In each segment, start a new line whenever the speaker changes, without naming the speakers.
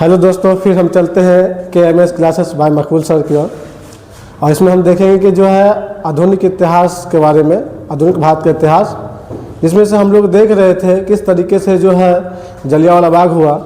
Hello दोस्तों, फिर हम चलते हैं KMS क्लासेस बाय मकबूल सर की ओर। और इसमें हम देखेंगे कि जो है आधुनिक इतिहास के बारे में, आधुनिक भारत का इतिहास, जिसमें से हम लोग देख रहे थे किस तरीके से जो है जलियांवाला बाग हुआ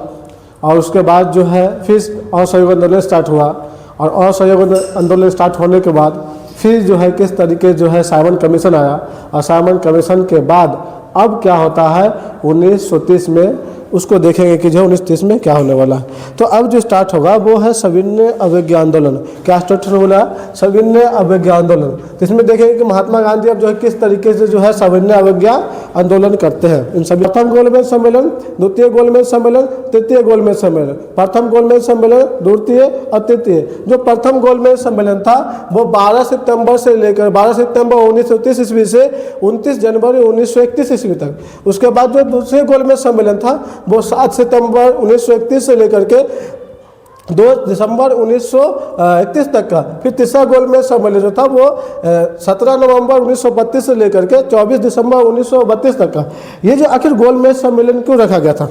और उसके बाद जो है फिर असहयोग आंदोलन स्टार्ट हुआ और असहयोग आंदोलन स्टार्ट होने के बाद फिर जो है किस तरीके जो है साइमन कमीशन आया और साइमन कमीशन के बाद अब क्या होता है 1930 में, उसको देखेंगे कि जो 1930 में क्या होने वाला है। तो अब जो स्टार्ट होगा वो है सविनय अवज्ञा आंदोलन। क्या स्टार्ट होना है? सविनय अवज्ञा आंदोलन। तो इसमें देखेंगे कि महात्मा गांधी अब जो है किस तरीके से जो है सविनय अवज्ञा आंदोलन करते हैं। इन सभी प्रथम गोलमेज सम्मेलन, द्वितीय गोलमेज सम्मेलन, तृतीय गोलमेज सम्मेलन, प्रथम गोलमेज सम्मेलन, द्वितीय और तृतीय। जो प्रथम गोलमेज सम्मेलन था वो 12 सितंबर से लेकर 12 सितंबर 1930 ईस्वी से 29 जनवरी 1931 ईस्वी तक। उसके बाद जो दूसरे गोलमेज सम्मेलन था वो 7 सितंबर 1931 से लेकर के 2 दिसंबर 1931 तक का। फिर तीसरा गोलमेज सम्मेलन जो था वो 17 नवंबर 1932 से लेकर के 24 दिसंबर 1932 तक का। ये जो आखिर गोलमेज सम्मेलन क्यों रखा गया था?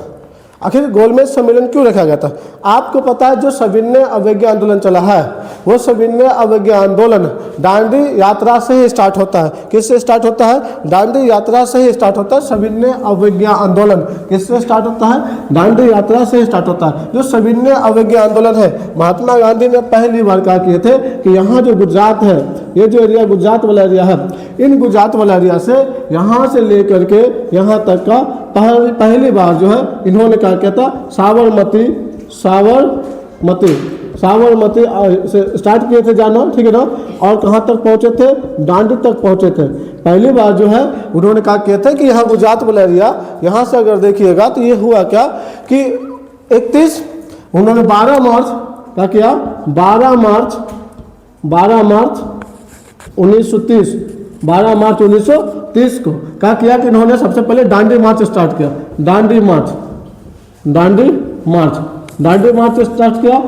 आखिर गोलमेज सम्मेलन क्यों रखा गया था? आपको पता है जो सविनय अवज्ञा आंदोलन चला है वो सविनय अवज्ञा आंदोलन दांडी यात्रा से ही स्टार्ट होता है। किससे स्टार्ट होता है? दांडी यात्रा से ही स्टार्ट होता है सविनय अवज्ञा आंदोलन। किससे स्टार्ट होता है? दांडी यात्रा से ही स्टार्ट होता है। जो सविनय अवज्ञा आंदोलन है, महात्मा गांधी ने पहली बार कहा किए थे कि यहाँ जो गुजरात है, ये जो एरिया गुजरात वाला एरिया है, इन गुजरात वाला एरिया से यहाँ से लेकर के यहाँ तक का पहली बार जो है इन्होंने क्या किया था? साबरमती से स्टार्ट किए थे जाना, ठीक है ना। और कहाँ तक पहुँचे थे? दांडी तक पहुँचे थे। पहली बार जो है उन्होंने कहा किए थे कि यहाँ गुजरात वाला एरिया, यहाँ से अगर देखिएगा तो ये हुआ क्या कि 31 उन्होंने 12 मार्च क्या किया? 12 मार्च 1930 को क्या किया कि इन्होंने सबसे पहले दांडी मार्च स्टार्ट किया। दांडी मार्च स्टार्ट किया।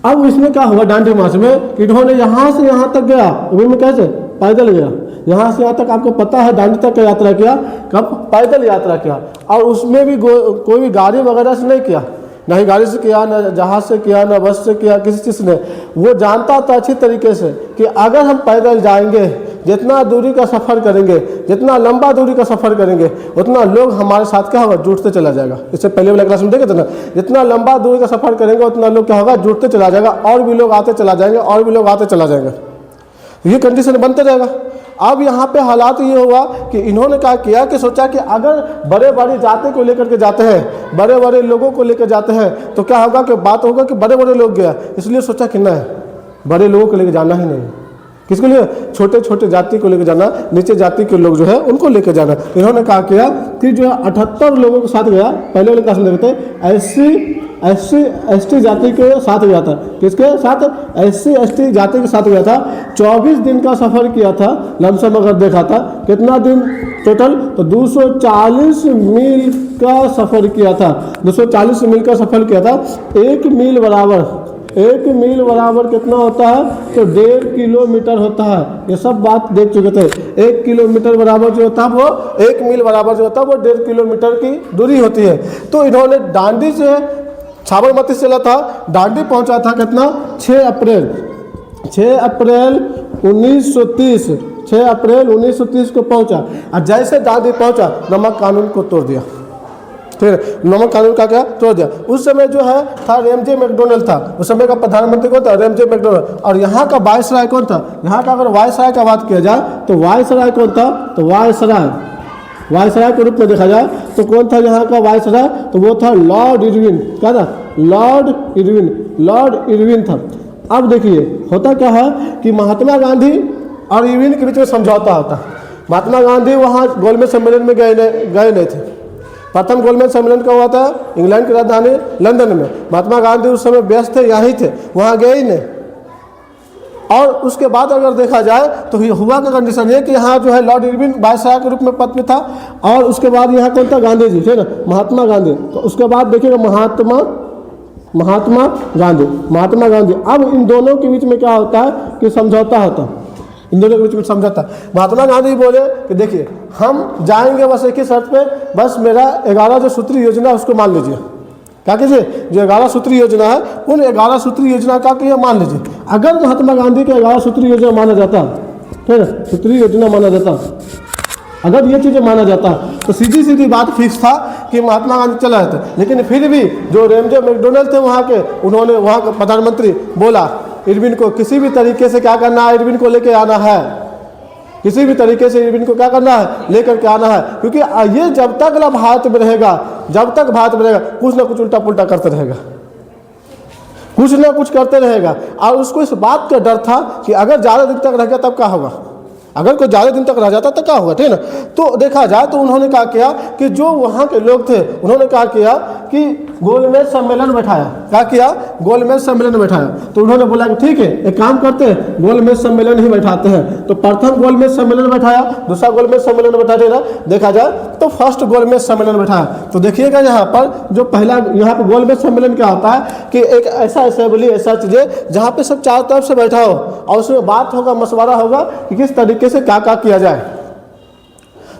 अब इसमें क्या हुआ दांडी मार्च में? इन्होंने यहाँ से यहाँ तक गया, वो में कैसे? पैदल गया। यहाँ से यहाँ तक आपको पता है दांडी तक का यात्रा किया। कब? पैदल यात्रा किया। और उसमें भी कोई भी गाड़ी वगैरह से नहीं किया, ना ही गाड़ी से किया, ना जहाज से किया, ना बस से किया, किसी चीज़ ने। वो जानता था अच्छी तरीके से कि अगर हम पैदल जाएंगे, जितना दूरी का सफ़र करेंगे, जितना लंबा दूरी का सफ़र करेंगे, उतना लोग हमारे साथ क्या होगा? जुटते चला जाएगा। इससे पहले वाला क्लास में देखे थे ना, जितना लंबा दूरी का सफ़र करेंगे उतना लोग क्या होगा? जुटते चला जाएगा, और भी लोग आते चला जाएंगे, और भी लोग आते चला जाएंगे। ये कंडीशन बनते रहेगा। अब यहाँ पे हालात ये हुआ कि इन्होंने क्या किया कि सोचा कि अगर बड़े बड़ी जाति को लेकर के जाते हैं, बड़े बड़े लोगों को लेकर जाते हैं, तो क्या होगा कि बात होगा कि बड़े बड़े लोग गया। इसलिए सोचा कि नहीं, बड़े लोगों को लेकर जाना ही नहीं। किसके लिए? छोटे छोटे जाति को लेकर जाना, नीचे जाति के लोग जो है उनको लेकर जाना। इन्होंने क्या किया कि जो है 78 लोगों के साथ गया। पहले वाले क्लास में देखते हैं SC/ST जाति के साथ गया था। किसके साथ? SC/ST जाति के साथ गया था। 24 दिन का सफ़र किया था लमसम, अगर देखा था कितना दिन टोटल, तो 240 मील का सफ़र किया था। 240 मील का सफ़र किया था। 1 मील बराबर कितना होता है? तो 1.5 किलोमीटर होता है। ये सब बात देख चुके थे। 1 किलोमीटर बराबर जो होता है वो 1 मील बराबर जो होता है वो 1.5 किलोमीटर की दूरी होती है। तो इन्होंने दांडी से साबरमती से चला था, दांडी पहुंचा था कितना? 6 अप्रैल 1930 को पहुंचा। और जैसे दांडी पहुंचा नमक कानून को तोड़ दिया। फिर नमक कानून का क्या? तोड़ दिया। उस समय जो है था रेमजे मैकडोनल्ड था। उस समय का प्रधानमंत्री कौन था? Ramsay McDonald. और यहाँ का वायसराय कौन था? यहाँ का अगर वायसराय का बात किया जाए तो वायसराय कौन था? तो वायसराय के रूप में देखा जाए तो कौन था यहाँ का वायसराय? तो वो था लॉर्ड इरविन। क्या था? लॉर्ड इरविन था। अब देखिए होता क्या है कि महात्मा गांधी और इरविन के बीच में समझौता होता। महात्मा गांधी वहाँ गोलमेज सम्मेलन में गए नहीं थे। प्रथम गोलमेज सम्मेलन का हुआ था इंग्लैंड की राजधानी लंदन में। महात्मा गांधी उस समय व्यस्त थे, यहाँ ही थे, वहाँ गए ही नहीं। और उसके बाद अगर देखा जाए तो हुआ का कंडीशन है कि यहाँ जो है लॉर्ड इरविन वायसराय के रूप में पद में था। और उसके बाद यहाँ कौन था? गांधी जी थे ना, महात्मा गांधी। तो उसके बाद देखिएगा महात्मा गांधी। अब इन दोनों के बीच में क्या होता है कि समझौता होता है। इन दोनों के बीच में समझौता। महात्मा गांधी बोले कि देखिए हम जाएंगे बस एक ही शर्त पे, बस मेरा 11 जो सूत्री योजना उसको मान लीजिए। क्या कीजिए, जो 11 सूत्री योजना है उन 11 सूत्री योजना का कि मान लीजिए अगर महात्मा गांधी के 11 सूत्री योजना माना जाता, ठीक है, सूत्री योजना माना जाता, अगर ये चीज़ें माना जाता तो सीधी सीधी बात फिक्स था कि महात्मा गांधी चला जाते। लेकिन फिर भी जो रेमजे मैकडोनल्ड थे वहाँ के, उन्होंने वहाँ का प्रधानमंत्री बोला इरविन को किसी भी तरीके से क्या करना है, इरविन को लेके आना है, किसी भी तरीके से इरविन को क्या करना है, लेकर के आना है, क्योंकि ये जब तक ना भारत में रहेगा, जब तक भारत में रहेगा कुछ ना कुछ उल्टा पुल्टा करते रहेगा, कुछ ना कुछ करते रहेगा। और उसको इस बात का डर था कि अगर ज़्यादा दिन तक रह गया तब क्या होगा, अगर कोई ज़्यादा दिन तक रह जाता तो क्या होगा, ठीक है ना। तो देखा जाए तो उन्होंने क्या किया कि जो वहाँ के लोग थे उन्होंने क्या किया कि गोलमेज सम्मेलन बैठाया, क्या किया, गोलमेज सम्मेलन बैठाया। तो उन्होंने बोला कि ठीक है एक काम करते हैं, गोलमेज सम्मेलन ही बैठाते हैं। तो प्रथम गोलमेज सम्मेलन बैठाया, दूसरा गोलमेज सम्मेलन बैठाते ना, देखा जाए तो फर्स्ट गोलमेज सम्मेलन बैठाया। तो देखिएगा यहाँ पर जो पहला यहाँ पर गोलमेज सम्मेलन क्या होता है कि एक ऐसा असेंबली, ऐसा चीज़ें जहाँ पे सब चारों तरफ से बैठा हो और उसमें बात होगा, मशवरा होगा कि किस तरीके से क्या क्या किया जाए।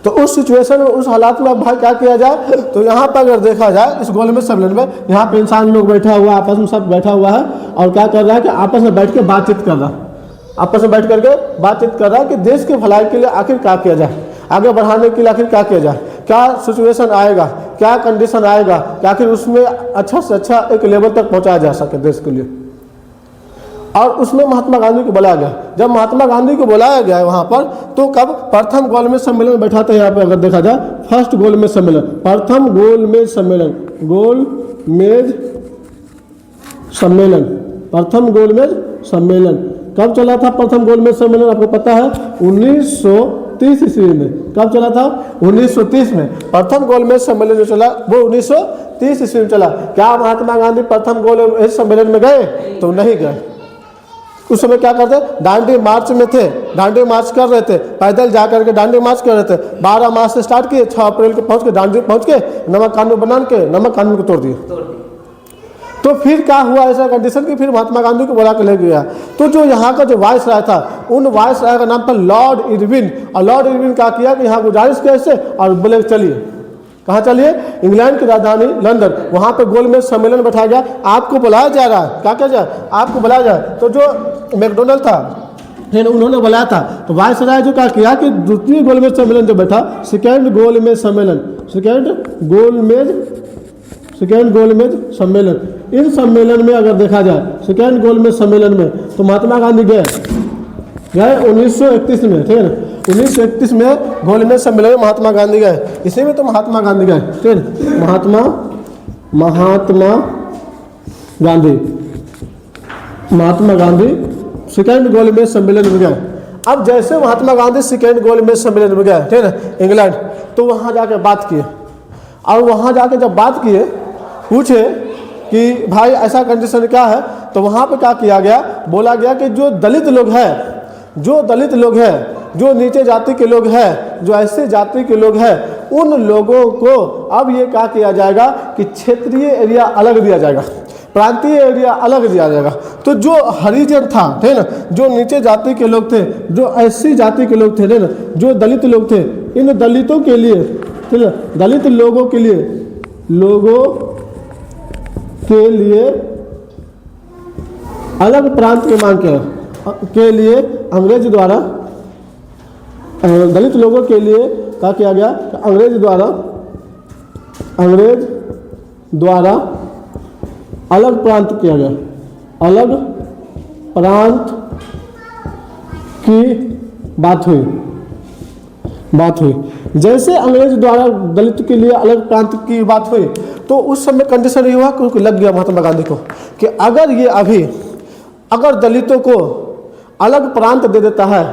तो उस सिचुएशन में, उस हालात में अब भाई क्या किया जाए, तो यहाँ पर अगर देखा जाए इस गोलमेज सम्मेलन में यहाँ पे इंसान लोग बैठा हुआ, आपस में सब बैठा हुआ है और क्या कर रहा है कि आपस में बैठ के बातचीत कर रहा है, आपस में बैठ करके बातचीत कर रहा है कि देश के भलाई के लिए आखिर क्या किया जाए, आगे बढ़ाने के लिए आखिर क्या किया जाए, क्या सिचुएशन आएगा, क्या कंडीशन आएगा कि आखिर उसमें अच्छा से अच्छा एक लेवल तक पहुँचाया जा सके देश के लिए। और उसमें महात्मा गांधी को बुलाया गया। जब महात्मा गांधी को बुलाया गया है वहाँ पर, तो कब प्रथम गोलमेज सम्मेलन बैठा था, यहाँ पे अगर देखा जाए फर्स्ट गोलमेज सम्मेलन, प्रथम गोलमेज सम्मेलन, गोलमेज सम्मेलन, प्रथम गोलमेज सम्मेलन कब चला था? प्रथम गोलमेज सम्मेलन आपको पता है 1930 ईस्वी में। कब चला था? 1930 में। प्रथम गोलमेज सम्मेलन जो चला वो 1930 ईस्वी में चला। क्या महात्मा गांधी प्रथम गोलमेज सम्मेलन में गए? तो नहीं गए। उस समय क्या करते? दांडी मार्च में थे, दांडी मार्च कर रहे थे, पैदल जा करके दांडी मार्च कर रहे थे। 12 मार्च से स्टार्ट किए, 6 अप्रैल को पहुंच के दांडी पहुंच के नमक कानून बना के नमक कानून को तोड़ दिए। तो फिर क्या हुआ ऐसा कंडीशन कि फिर महात्मा गांधी को बुला के ले गया। तो जो यहाँ का जो वाइस राय था, उन वाइस राय का नाम था लॉर्ड इरविन। और लॉर्ड इरविन क्या किया कि यहाँ गुजारिश कैसे और बोले चलिए, कहाँ चलिए? इंग्लैंड की राजधानी लंदन, वहाँ पे गोलमेज सम्मेलन बैठाया गया। आपको बुलाया जा रहा है, क्या किया जाए? आपको बुलाया जाए। तो जो मैकडोनल्ड था फिर उन्होंने बुलाया था, तो वाइस राय जो क्या किया कि द्वितीय गोलमेज सम्मेलन जो बैठा, सेकेंड गोलमेज सम्मेलन, सेकेंड गोलमेज सम्मेलन, इन सम्मेलन में अगर देखा जाए सेकेंड गोलमेज सम्मेलन में तो महात्मा गांधी गए 1931 में, ठीक है ना। 1931 में गोलमेज सम्मेलन में महात्मा गांधी गए। इसी में तो महात्मा गांधी गए, ठीक है। महात्मा गांधी सेकेंड गोलमेज सम्मेलन में गए। अब जैसे महात्मा गांधी सेकेंड गोलमेज सम्मेलन में गए, ठीक है ना, इंग्लैंड, तो वहाँ जाकर बात किए। और वहाँ जाकर जब बात किए, पूछे कि भाई ऐसा कंडीशन क्या है, तो वहाँ पे क्या किया गया, बोला गया कि जो दलित लोग हैं, जो नीचे जाति के लोग हैं, जो ऐसे जाति के लोग हैं, उन लोगों को अब ये क्या किया जाएगा कि क्षेत्रीय एरिया अलग दिया जाएगा, प्रांतीय एरिया अलग दिया जाएगा। तो जो हरिजन था, ठीक है ना, जो नीचे जाति के लोग थे, जो ऐसी जाति के लोग थे, ठीक है ना, जो दलित लोग थे, इन दलितों के लिए, ठीक है, दलित लोगों के लिए अलग प्रांत के मांग के लिए अंग्रेज द्वारा, दलित लोगों के लिए क्या किया गया, अंग्रेज द्वारा अलग प्रांत किया गया, अलग प्रांत की बात हुई। जैसे अंग्रेज द्वारा दलित के लिए अलग प्रांत की बात हुई, तो उस समय कंडीशन ये हुआ क्योंकि लग गया महात्मा गांधी को कि अगर दलितों को अलग प्रांत दे देता है,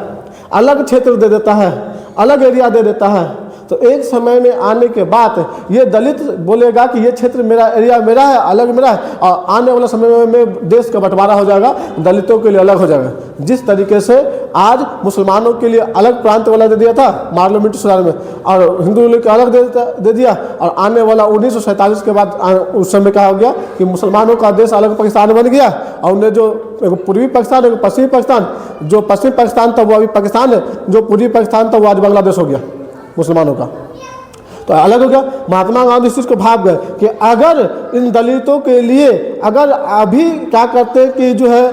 अलग क्षेत्र दे देता है, अलग एरिया दे देता है, तो एक समय में आने के बाद ये दलित बोलेगा कि ये क्षेत्र मेरा, एरिया मेरा है, अलग मेरा है, और आने वाला समय में देश का बंटवारा हो जाएगा, दलितों के लिए अलग हो जाएगा। जिस तरीके से आज मुसलमानों के लिए अलग प्रांत वाला दे दिया था पार्लियामेंट सुधार में, और हिंदू लोग को अलग दे दिया, और आने वाला 1947 के बाद उस समय क्या हो गया कि मुसलमानों का देश अलग पाकिस्तान बन गया, और उन्हें जो पूर्वी पाकिस्तान, एक पश्चिमी पाकिस्तान, जो पश्चिमी पाकिस्तान था वो अभी पाकिस्तान है, जो पूर्वी पाकिस्तान था वो आज बांग्लादेश हो गया मुसलमानों का। तो अलग हो गया। महात्मा गांधी इस चीज़ को भाग गए कि अगर इन दलितों के लिए अगर अभी क्या करते कि जो है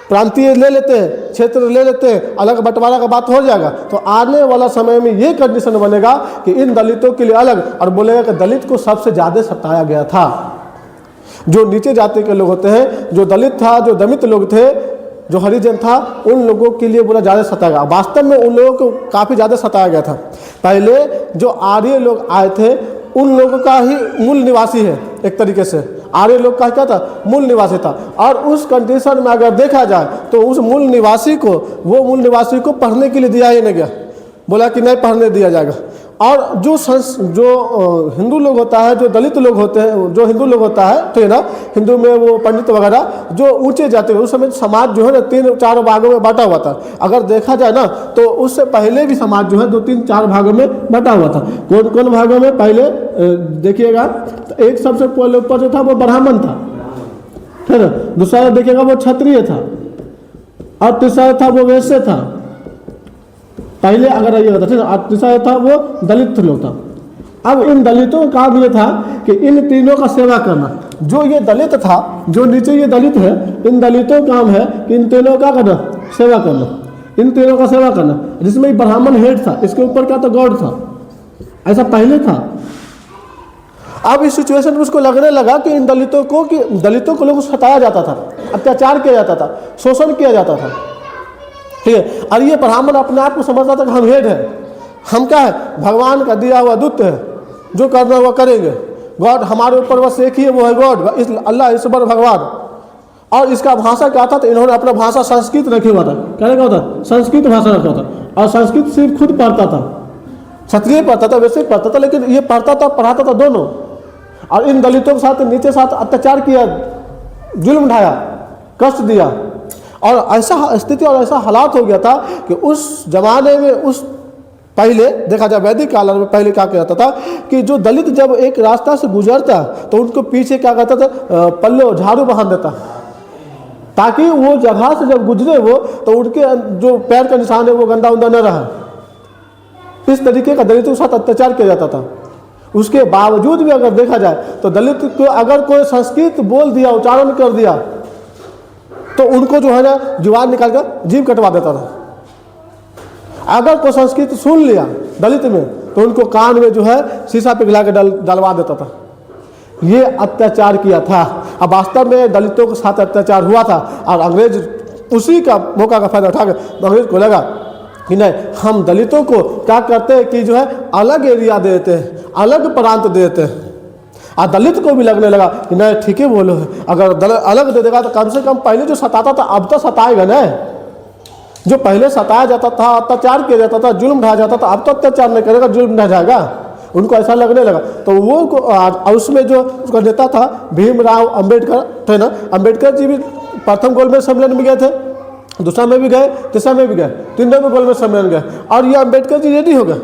प्रांतीय ले लेते हैं, क्षेत्र ले लेते हैं, अलग बंटवारा का बात हो जाएगा, तो आने वाला समय में ये कंडीशन बनेगा कि इन दलितों के लिए अलग, और बोलेगा कि दलित को सबसे ज़्यादा सताया गया था। जो नीचे जाति के लोग होते हैं, जो दलित था, जो दमित लोग थे, जो हरिजन था, उन लोगों के लिए बोला ज़्यादा सताया गया। वास्तव में उन लोगों को काफ़ी ज़्यादा सताया गया था। पहले जो आर्य लोग आए थे उन लोगों का ही मूल निवासी है, एक तरीके से आर्य लोग का क्या था, मूल निवासी था। और उस कंडीशन में अगर देखा जाए तो उस मूल निवासी को पढ़ने के लिए दिया ही नहीं गया, बोला कि नहीं पढ़ने दिया जाएगा। और जो हिंदू लोग होता है, जो दलित लोग होते हैं, जो हिंदू लोग होता है, ठीक है ना, हिंदू में वो पंडित वगैरह जो ऊंचे जाते हैं, उस समय समाज जो है ना 3-4 भागों में बांटा हुआ था। अगर देखा जाए ना तो उससे पहले भी समाज जो है 2-3-4 भागों में बांटा हुआ था। कौन कौन भागों में, पहले देखिएगा तो एक सबसे ऊपर जो था वो ब्राह्मण था, है ना, दूसरा देखिएगा वो क्षत्रिय था, और तीसरा था वो वैश्य था। पहले अगर ये होता ठीक है, तीसरा था वो दलित लोग था। अब इन दलितों का काम ये था कि इन तीनों का सेवा करना। जो ये दलित था, जो नीचे ये दलित है, इन दलितों का काम है कि इन तीनों का करना, सेवा करना, इन तीनों का सेवा करना। जिसमें ब्राह्मण हेड था, इसके ऊपर क्या था, गॉड था। ऐसा पहले था। अब इस सिचुएशन में उसको लगने लगा कि इन दलितों को लोगों को सताया जाता था, अत्याचार किया जाता था, शोषण किया जाता था, ठीक है। और ये ब्राह्मण अपने आप को समझता था कि हम हेड है, हम क्या है, भगवान का दिया हुआ दूत है, जो करना वो करेंगे, गॉड हमारे ऊपर बस एक ही है, वो है गॉड, अल्लाह ईश्वर भगवान। और इसका भाषा क्या था, तो इन्होंने अपना भाषा संस्कृत रखा हुआ था। क्या रखा हुआ था, संस्कृत भाषा रखा हुआ था। और संस्कृत सिर्फ खुद पढ़ता था, क्षत्रिय पढ़ता था, वैसे पढ़ता था, लेकिन ये पढ़ता था, पढ़ाता था दोनों। और इन दलितों के साथ नीचे साथ अत्याचार किया, जुल्म ढाया, कष्ट दिया। और ऐसा स्थिति और ऐसा हालात हो गया था कि उस जमाने में, उस पहले देखा जाए वैदिक काल में पहले क्या कहता था कि जो दलित जब एक रास्ता से गुजरता तो उनको पीछे क्या कहता था, पल्ले झाड़ू बांध देता, ताकि वो जगह से जब गुजरे वो तो उनके जो पैर का निशान है वो गंदा उंदा न रहा। इस तरीके का दलितों के साथ अत्याचार किया जाता था। उसके बावजूद भी अगर देखा जाए तो दलित को अगर कोई संस्कृत बोल दिया, उच्चारण कर दिया, तो उनको जो है ना जुबान निकाल कर जीभ कटवा देता था। अगर कोई संस्कृत सुन लिया दलित में तो उनको कान में जो है शीशा पिघला के डलवा देता था। ये अत्याचार किया था। अब वास्तव में दलितों के साथ अत्याचार हुआ था और अंग्रेज उसी का मौका का फायदा उठाकर अंग्रेज को लगा कि नहीं, हम दलितों को क्या करते हैं कि जो है अलग एरिया देते हैं, अलग प्रांत देते हैं। और दलित को भी लगने लगा कि नहीं ठीक है बोलो है, अगर अलग दे देगा तो कम से कम पहले जो सताता था अब तो सताएगा ना। जो पहले सताया जाता था, अत्याचार किया जाता था, जुल्म ढाया जाता था, अब तो अत्याचार नहीं करेगा, जुल्म ढा जाएगा। उनको ऐसा लगने लगा। तो वो उसमें जो उसका नेता था भीमराव अंबेडकर थे ना, अंबेडकर जी भी प्रथम गोलमेज सम्मेलन में गए थे, दूसरा में भी गए, तीसरा में भी गए, तीनों में गोलमेज सम्मेलन गए। और ये अंबेडकर जी रेडी हो गए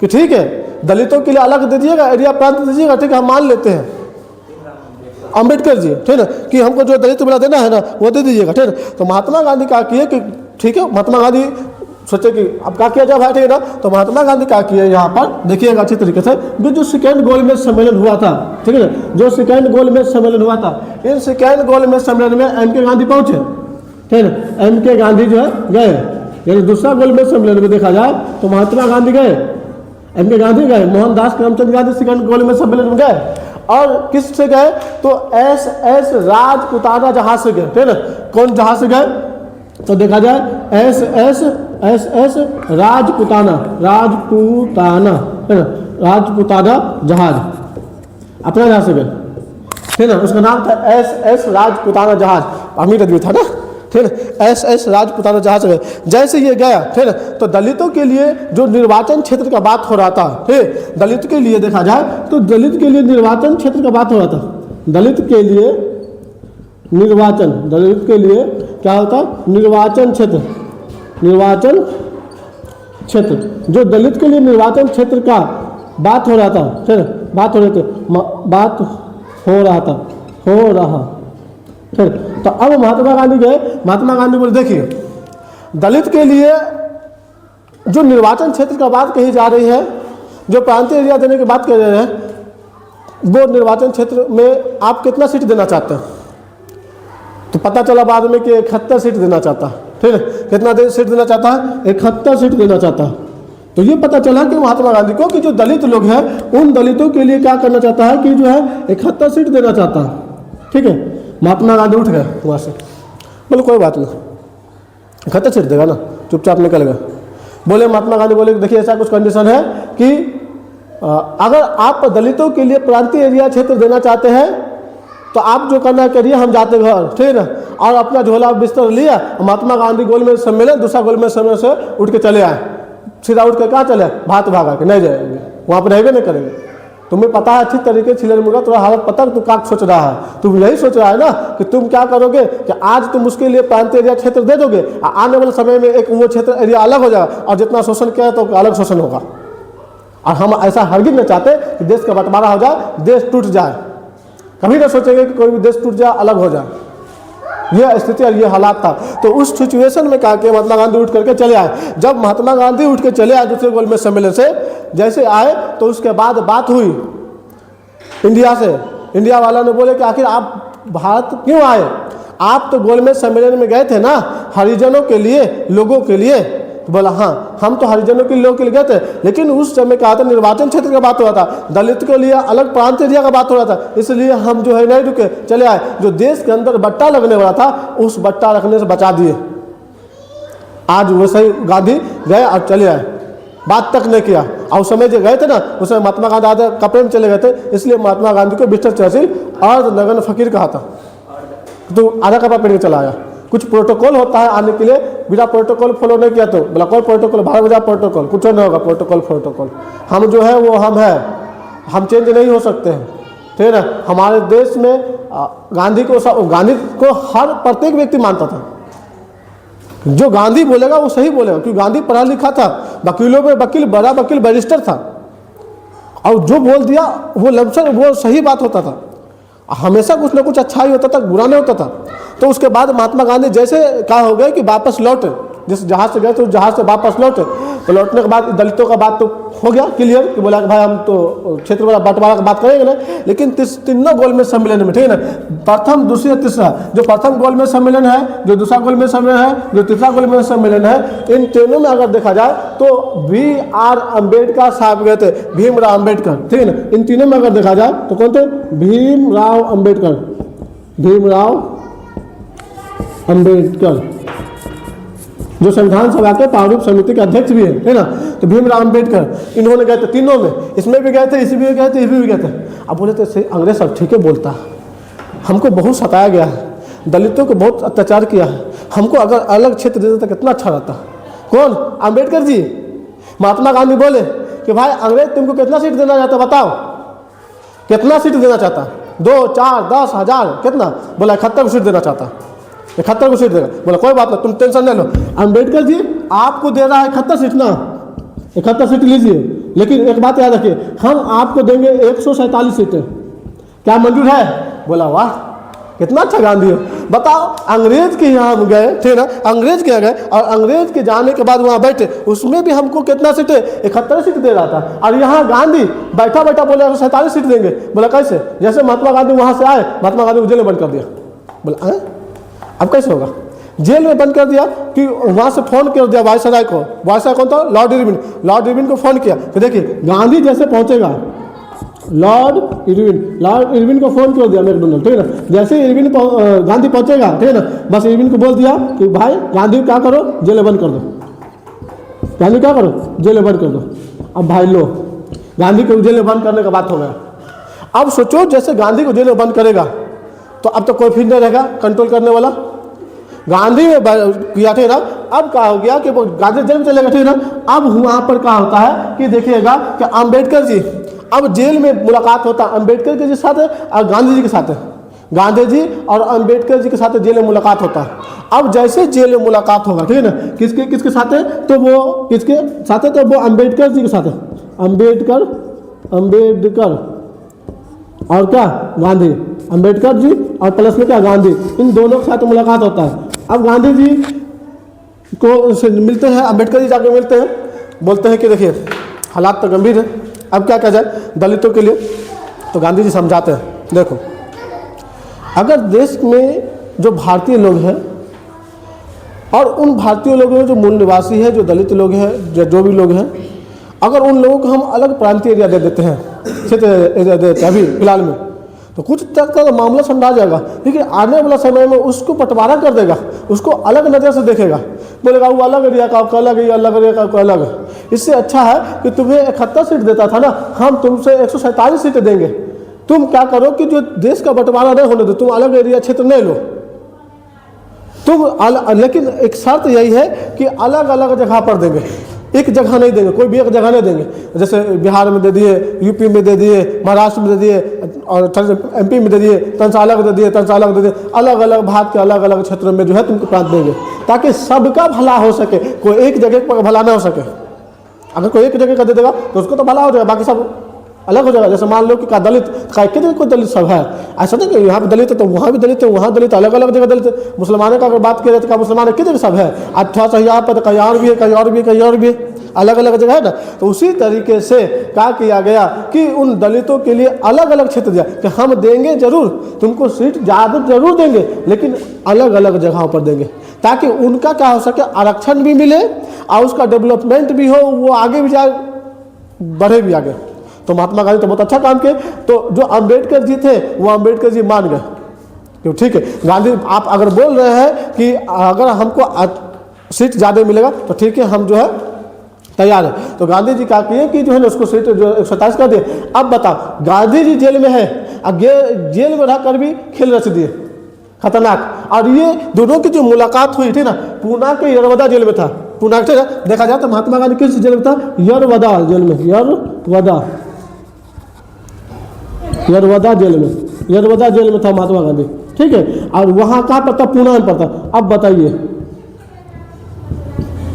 कि ठीक है दलितों के लिए अलग दे दीजिएगा, एरिया प्रांत दीजिएगा, ठीक है हम मान लेते हैं। अंबेडकर जी ठीक है ना कि हमको जो दलित वाला देना है ना वो दे दीजिएगा, ठीक है। तो महात्मा गांधी क्या किए कि ठीक है, महात्मा गांधी सोचे कि अब क्या किया जाए भाई, ठीक है ना। तो महात्मा गांधी क्या किए यहाँ पर देखिएगा अच्छी तरीके से, जो सेकेंड गोलमेज सम्मेलन हुआ था, ठीक है ना, जो सेकेंड गोलमेज सम्मेलन हुआ था, इन सेकेंड गोलमेज सम्मेलन में एम के गांधी पहुंचे, ठीक है ना। एम के गांधी जो है गए, यानी दूसरा गोलमेज सम्मेलन में देखा जाए तो महात्मा गांधी गए, एम के गांधी गए, मोहनदास करमचंद गांधी सेकेंड गोलमेज सम्मेलन में गए। और किस से गए तो एस राजपुताना जहाज से गए, ठीक है ना। कौन जहाज से गए तो देखा जाए एस राजपुताना है ना, राजपुताना जहाज अपना जहाज से गए, ठीक है ना। उसका नाम था एस राजपुताना जहाज, अमीर आदमी था ना, ठीक है। एस राजपुताना जहाज से गए। जैसे ये गया, ठीक है, तो दलितों के लिए जो निर्वाचन क्षेत्र का बात हो रहा था, ठीक, दलित के लिए देखा जाए तो दलित के लिए निर्वाचन क्षेत्र का बात हो रहा था। दलित के लिए निर्वाचन, दलित के लिए क्या होता, निर्वाचन क्षेत्र, निर्वाचन क्षेत्र, जो दलित के लिए निर्वाचन क्षेत्र का बात हो रहा था, ठीक है, बात हो रहा ठीक। तो अब महात्मा गांधी गए, महात्मा गांधी बोले देखिए दलित के लिए जो निर्वाचन क्षेत्र का बात कही जा रही है जो प्रांतीय एरिया देने की बात कर रहे हैं, वो निर्वाचन क्षेत्र में आप कितना सीट देना चाहते हैं? तो पता चला बाद में कि 71 सीट देना चाहता है, ठीक है। कितना सीट देना चाहता है? 71 सीट देना चाहता है। तो ये पता चला कि महात्मा गांधी को कि जो दलित लोग हैं उन दलितों के लिए क्या करना चाहता है कि जो है 71 सीट देना चाहता है, ठीक है। महात्मा गांधी उठ गए वहाँ से, बोले कोई बात नहीं, 71 सीट देगा ना, चुपचाप निकल गए। बोले महात्मा गांधी बोले देखिए ऐसा कुछ कंडीशन है कि अगर आप दलितों के लिए प्रांतीय एरिया क्षेत्र देना चाहते हैं तो आप जो करना करिए, हम जाते घर, ठीक है ना। और अपना झोला बिस्तर लिया, महात्मा गांधी गोलमेज सम्मेलन, दूसरा गोलमेज सम्मेलन से उठ के चले आए। सीधा उठ के कहाँ चले? भात भागा के नहीं जाएंगे, वहाँ पर रहबे नहीं करेंगे। तुम्हें पता है अच्छी तरीके से छिलर मुर्गा, थोड़ा हालत पता तू क्या सोच रहा है। तुम यही सोच रहा है ना कि तुम क्या करोगे कि आज तुम उसके लिए प्रांतीय एरिया क्षेत्र दे दोगे, आने वाले समय में एक वो क्षेत्र एरिया अलग हो जाएगा और जितना शोषण किया तो अलग शोषण होगा। और हम ऐसा हरगिज़ नहीं चाहते कि देश का बंटवारा हो जाए, देश टूट जाए। कभी ना सोचेंगे कि कोई भी देश टूट जाए, अलग हो जाए। ये स्थिति और ये हालात था। तो उस सिचुएशन में कहा कि महात्मा गांधी उठ करके चले आए। जब महात्मा गांधी उठ के चले आए दूसरे गोलमेज सम्मेलन से, जैसे आए तो उसके बाद बात हुई इंडिया से। इंडिया वाला ने बोले कि आखिर आप भारत क्यों आए? आप तो गोलमेज सम्मेलन में गए थे ना हरिजनों के लिए, लोगों के लिए। तो बोला हाँ, हम तो हरिजनों के लोगों के लिए गए थे, लेकिन उस समय क्या था, निर्वाचन क्षेत्र का बात हो रहा था, दलित के लिए अलग प्रांत एरिया का बात हो रहा था, इसलिए हम जो है नहीं रुके, चले आए। जो देश के अंदर बट्टा लगने वाला था उस बट्टा रखने से बचा दिए। आज वैसे ही गांधी गए और चले आए, बात तक नहीं किया। और उस समय जो गए थे ना, उस समय महात्मा गांधी आधे कपड़े में चले गए थे, इसलिए महात्मा गांधी को मिस्टर चर्चिल और नगन फकीर कहा था। तो आधा कपड़ा पहन के चला आया। कुछ प्रोटोकॉल होता है आने के लिए, बिना प्रोटोकॉल फॉलो नहीं किया तो बोला कोई प्रोटोकॉल, 12 बजा प्रोटोकॉल, कुछ नहीं होगा। प्रोटोकॉल हम जो है वो हम है, हम चेंज नहीं हो सकते हैं, ठीक है ना। हमारे देश में गांधी को हर प्रत्येक व्यक्ति मानता था। जो गांधी बोलेगा वो सही बोलेगा, क्योंकि गांधी पढ़ा लिखा था, वकीलों में वकील, बड़ा वकील, बैरिस्टर था, और जो बोल दिया वो लमसम वो सही बात होता था। हमेशा कुछ ना कुछ अच्छा ही होता था, बुरा नहीं होता था। तो उसके बाद महात्मा गांधी जैसे कहा हो गया कि वापस लौटे, जिस जहाज से गए तो जहाज से वापस लौटे। तो लौटने के बाद दलितों का बात तो हो गया क्लियर कि बोला कि भाई हम तो क्षेत्र वाला बंटवारा की बात करेंगे ना, लेकिन तीनों गोलमेज सम्मेलन में, ठीक है ना, प्रथम, दूसरे, तीसरा, जो प्रथम गोलमेज सम्मेलन है, जो दूसरा गोलमेज सम्मेलन है, जो तीसरा गोलमेज सम्मेलन है, इन तीनों में अगर देखा जाए तो BR अम्बेडकर साहब गए थे, भीमराव अम्बेडकर, ठीक है ना। इन तीनों में अगर देखा जाए तो कौन थे? भीमराव अम्बेडकर, जो संविधान सभा के प्रारूप समिति के अध्यक्ष भी है ना। तो भीमराव अम्बेडकर इन्होंने गए थे तीनों में, इसमें भी गए थे, इसमें भी गए थे, इसमें भी गए थे। अब बोले थे अंग्रेज सब ठीक है बोलता है, हमको बहुत सताया गया है, दलितों को बहुत अत्याचार किया है, हमको अगर अलग क्षेत्र दे देता कितना अच्छा रहता। कौन? अम्बेडकर जी। महात्मा गांधी बोले कि भाई अंग्रेज तुमको कितना सीट देना चाहता, बताओ कितना सीट देना चाहता? 2, 4, 10, 1000 कितना? बोला 71 को सीट देना चाहता, 71 को सीट देगा। बोला कोई बात नहीं, तुम टेंशन नहीं लो, अम्बेडकर जी आपको दे रहा है 71 सीट ना, 71 सीट लीजिए, लेकिन एक बात याद रखिए, हम आपको देंगे 147 सीटें, क्या मंजूर है? बोला वाह कितना अच्छा गांधी हो। बताओ अंग्रेज के यहाँ हम गए, ठीक है ना, अंग्रेज के यहाँ गए और अंग्रेज के जाने के बाद वहाँ बैठे, उसमें भी हमको कितना सीटें? 71 सीट दे रहा था, और यहाँ गांधी बैठा बैठा बोले 147 सीट देंगे। बोला कैसे? जैसे महात्मा गांधी वहाँ से आए, महात्मा गांधी को जेल में बंद कर दिया। बोला अब कैसे होगा? जेल में बंद कर दिया कि वहाँ से फोन कर दिया वायसराय को। वायसराय कौन था? लॉर्ड इरविन को फोन किया कि देखिए गांधी जैसे पहुँचेगा, लॉर्ड इरविन को फोन कर दिया मैकडोनल्ड, ठीक है ना। जैसे गांधी पहुँचेगा, ठीक है ना, बस इरविन को बोल दिया कि भाई गांधी क्या करो, जेल बंद कर दो, गांधी क्या करो, जेल बंद कर दो। अब भाई लो गांधी को जेल बंद करने का बात हो गया। अब सोचो जैसे गांधी को जेल बंद करेगा तो अब तो कोई फिर नहीं रहेगा कंट्रोल करने वाला। गांधी में किया, ठीक है ना। अब क्या हो गया कि वो गांधी जेल में चलेगा, ठीक है ना। अब वहाँ पर क्या होता है कि देखिएगा कि अम्बेडकर जी, अब जेल में मुलाकात होता है अम्बेडकर के साथ और गांधी जी के साथ, गांधी जी और अम्बेडकर जी के साथ जेल में मुलाकात होता है। अब जैसे जेल में मुलाकात होगा, ठीक है ना, किसके साथ है? तो वो किसके साथ है? तो वो अम्बेडकर जी के साथ है, अम्बेडकर और क्या गांधी, अम्बेडकर जी और प्लस में क्या गांधी, इन दोनों के साथ मुलाकात होता है। अब गांधी जी को मिलते हैं, अम्बेडकर जी जाके मिलते हैं, बोलते हैं कि देखिए हालात तो गंभीर है, अब क्या कहा जाए दलितों के लिए, तो गांधी जी समझाते हैं, देखो अगर देश में जो भारतीय लोग हैं और उन भारतीय लोगों में जो मूल निवासी है, जो दलित लोग हैं, जो भी लोग हैं, अगर उन लोगों को हम अलग प्रांतीय एरिया दे देते हैं, क्षेत्र एरिया दे देते हैं अभी फिलहाल में, तो कुछ तक का मामला समझा जाएगा, लेकिन आने वाला समय में उसको बंटवारा कर देगा, उसको अलग नज़र से देखेगा, बोलेगा वो अलग एरिया का अलग है, अलग एरिया का अलग है। इससे अच्छा है कि तुम्हें 71 सीट देता था ना, हम तुमसे 147 सीटें देंगे, तुम क्या करो कि जो देश का बंटवारा नहीं होने दो, तुम अलग एरिया क्षेत्र नहीं लो तुम, लेकिन एक शर्त यही है कि अलग अलग जगह पर देंगे, एक जगह नहीं देंगे, कोई भी एक जगह नहीं देंगे। जैसे बिहार में दे दिए, यूपी में दे दिए, महाराष्ट्र में दे दिए और MP में दे दिए, तंसा अलग दे दिए, तंसा अलग दे दिए, अलग अलग भारत के अलग अलग क्षेत्रों में जो है तुमको प्रांत देंगे, ताकि सबका भला हो सके, कोई एक जगह पर भला ना हो सके। अगर कोई एक जगह का दे देगा तो उसको तो भला हो जाएगा, बाकी सब अलग हो जाएगा। जैसे मान लो कि का दलित का कितने कोई दलित सब है, ऐसा नहीं कि यहाँ पे दलित है तो वहाँ भी दलित है, वहाँ दलित, अलग अलग जगह दलित है। मुसलमानों का अगर बात किया जाए तो मुसलमान कितने सब है, आज थोड़ा सा यहाँ पर कहीं और भी है, कहीं और भी, कहीं और भी, अलग अलग जगह है ना। तो उसी तरीके से क्या किया गया कि उन दलितों के लिए अलग अलग क्षेत्र दिया कि हम देंगे जरूर, तुमको सीट ज़्यादा जरूर देंगे, लेकिन अलग अलग जगहों पर देंगे, ताकि उनका क्या हो सके, आरक्षण भी मिले और उसका डेवलपमेंट भी हो, वो आगे भी जाए, बढ़े भी आगे। तो महात्मा गांधी तो बहुत अच्छा काम किए। तो जो अंबेडकर जी थे वो अंबेडकर जी मान गए, क्यों, ठीक है। गांधी आप अगर बोल रहे हैं कि अगर हमको सीट ज़्यादा मिलेगा तो ठीक है, हम जो है तैयार है। तो गांधी जी क्या किए कि जो है ना उसको सीट जो 127 कर दिए। अब बताओ, गांधी जी जेल में है, अब जेल में रहकर भी खेल रच दिए, खतरनाक। और ये दोनों की जो मुलाकात हुई थी ना, पूना के यरवदा जेल में था, पूना के देखा जाए तो महात्मा गांधी किस जेल में था, यरवदा जेल में, यरवदा जेल में था महात्मा गांधी, ठीक है। और वहाँ कहाँ पर था, पूना में पड़ता। अब बताइए,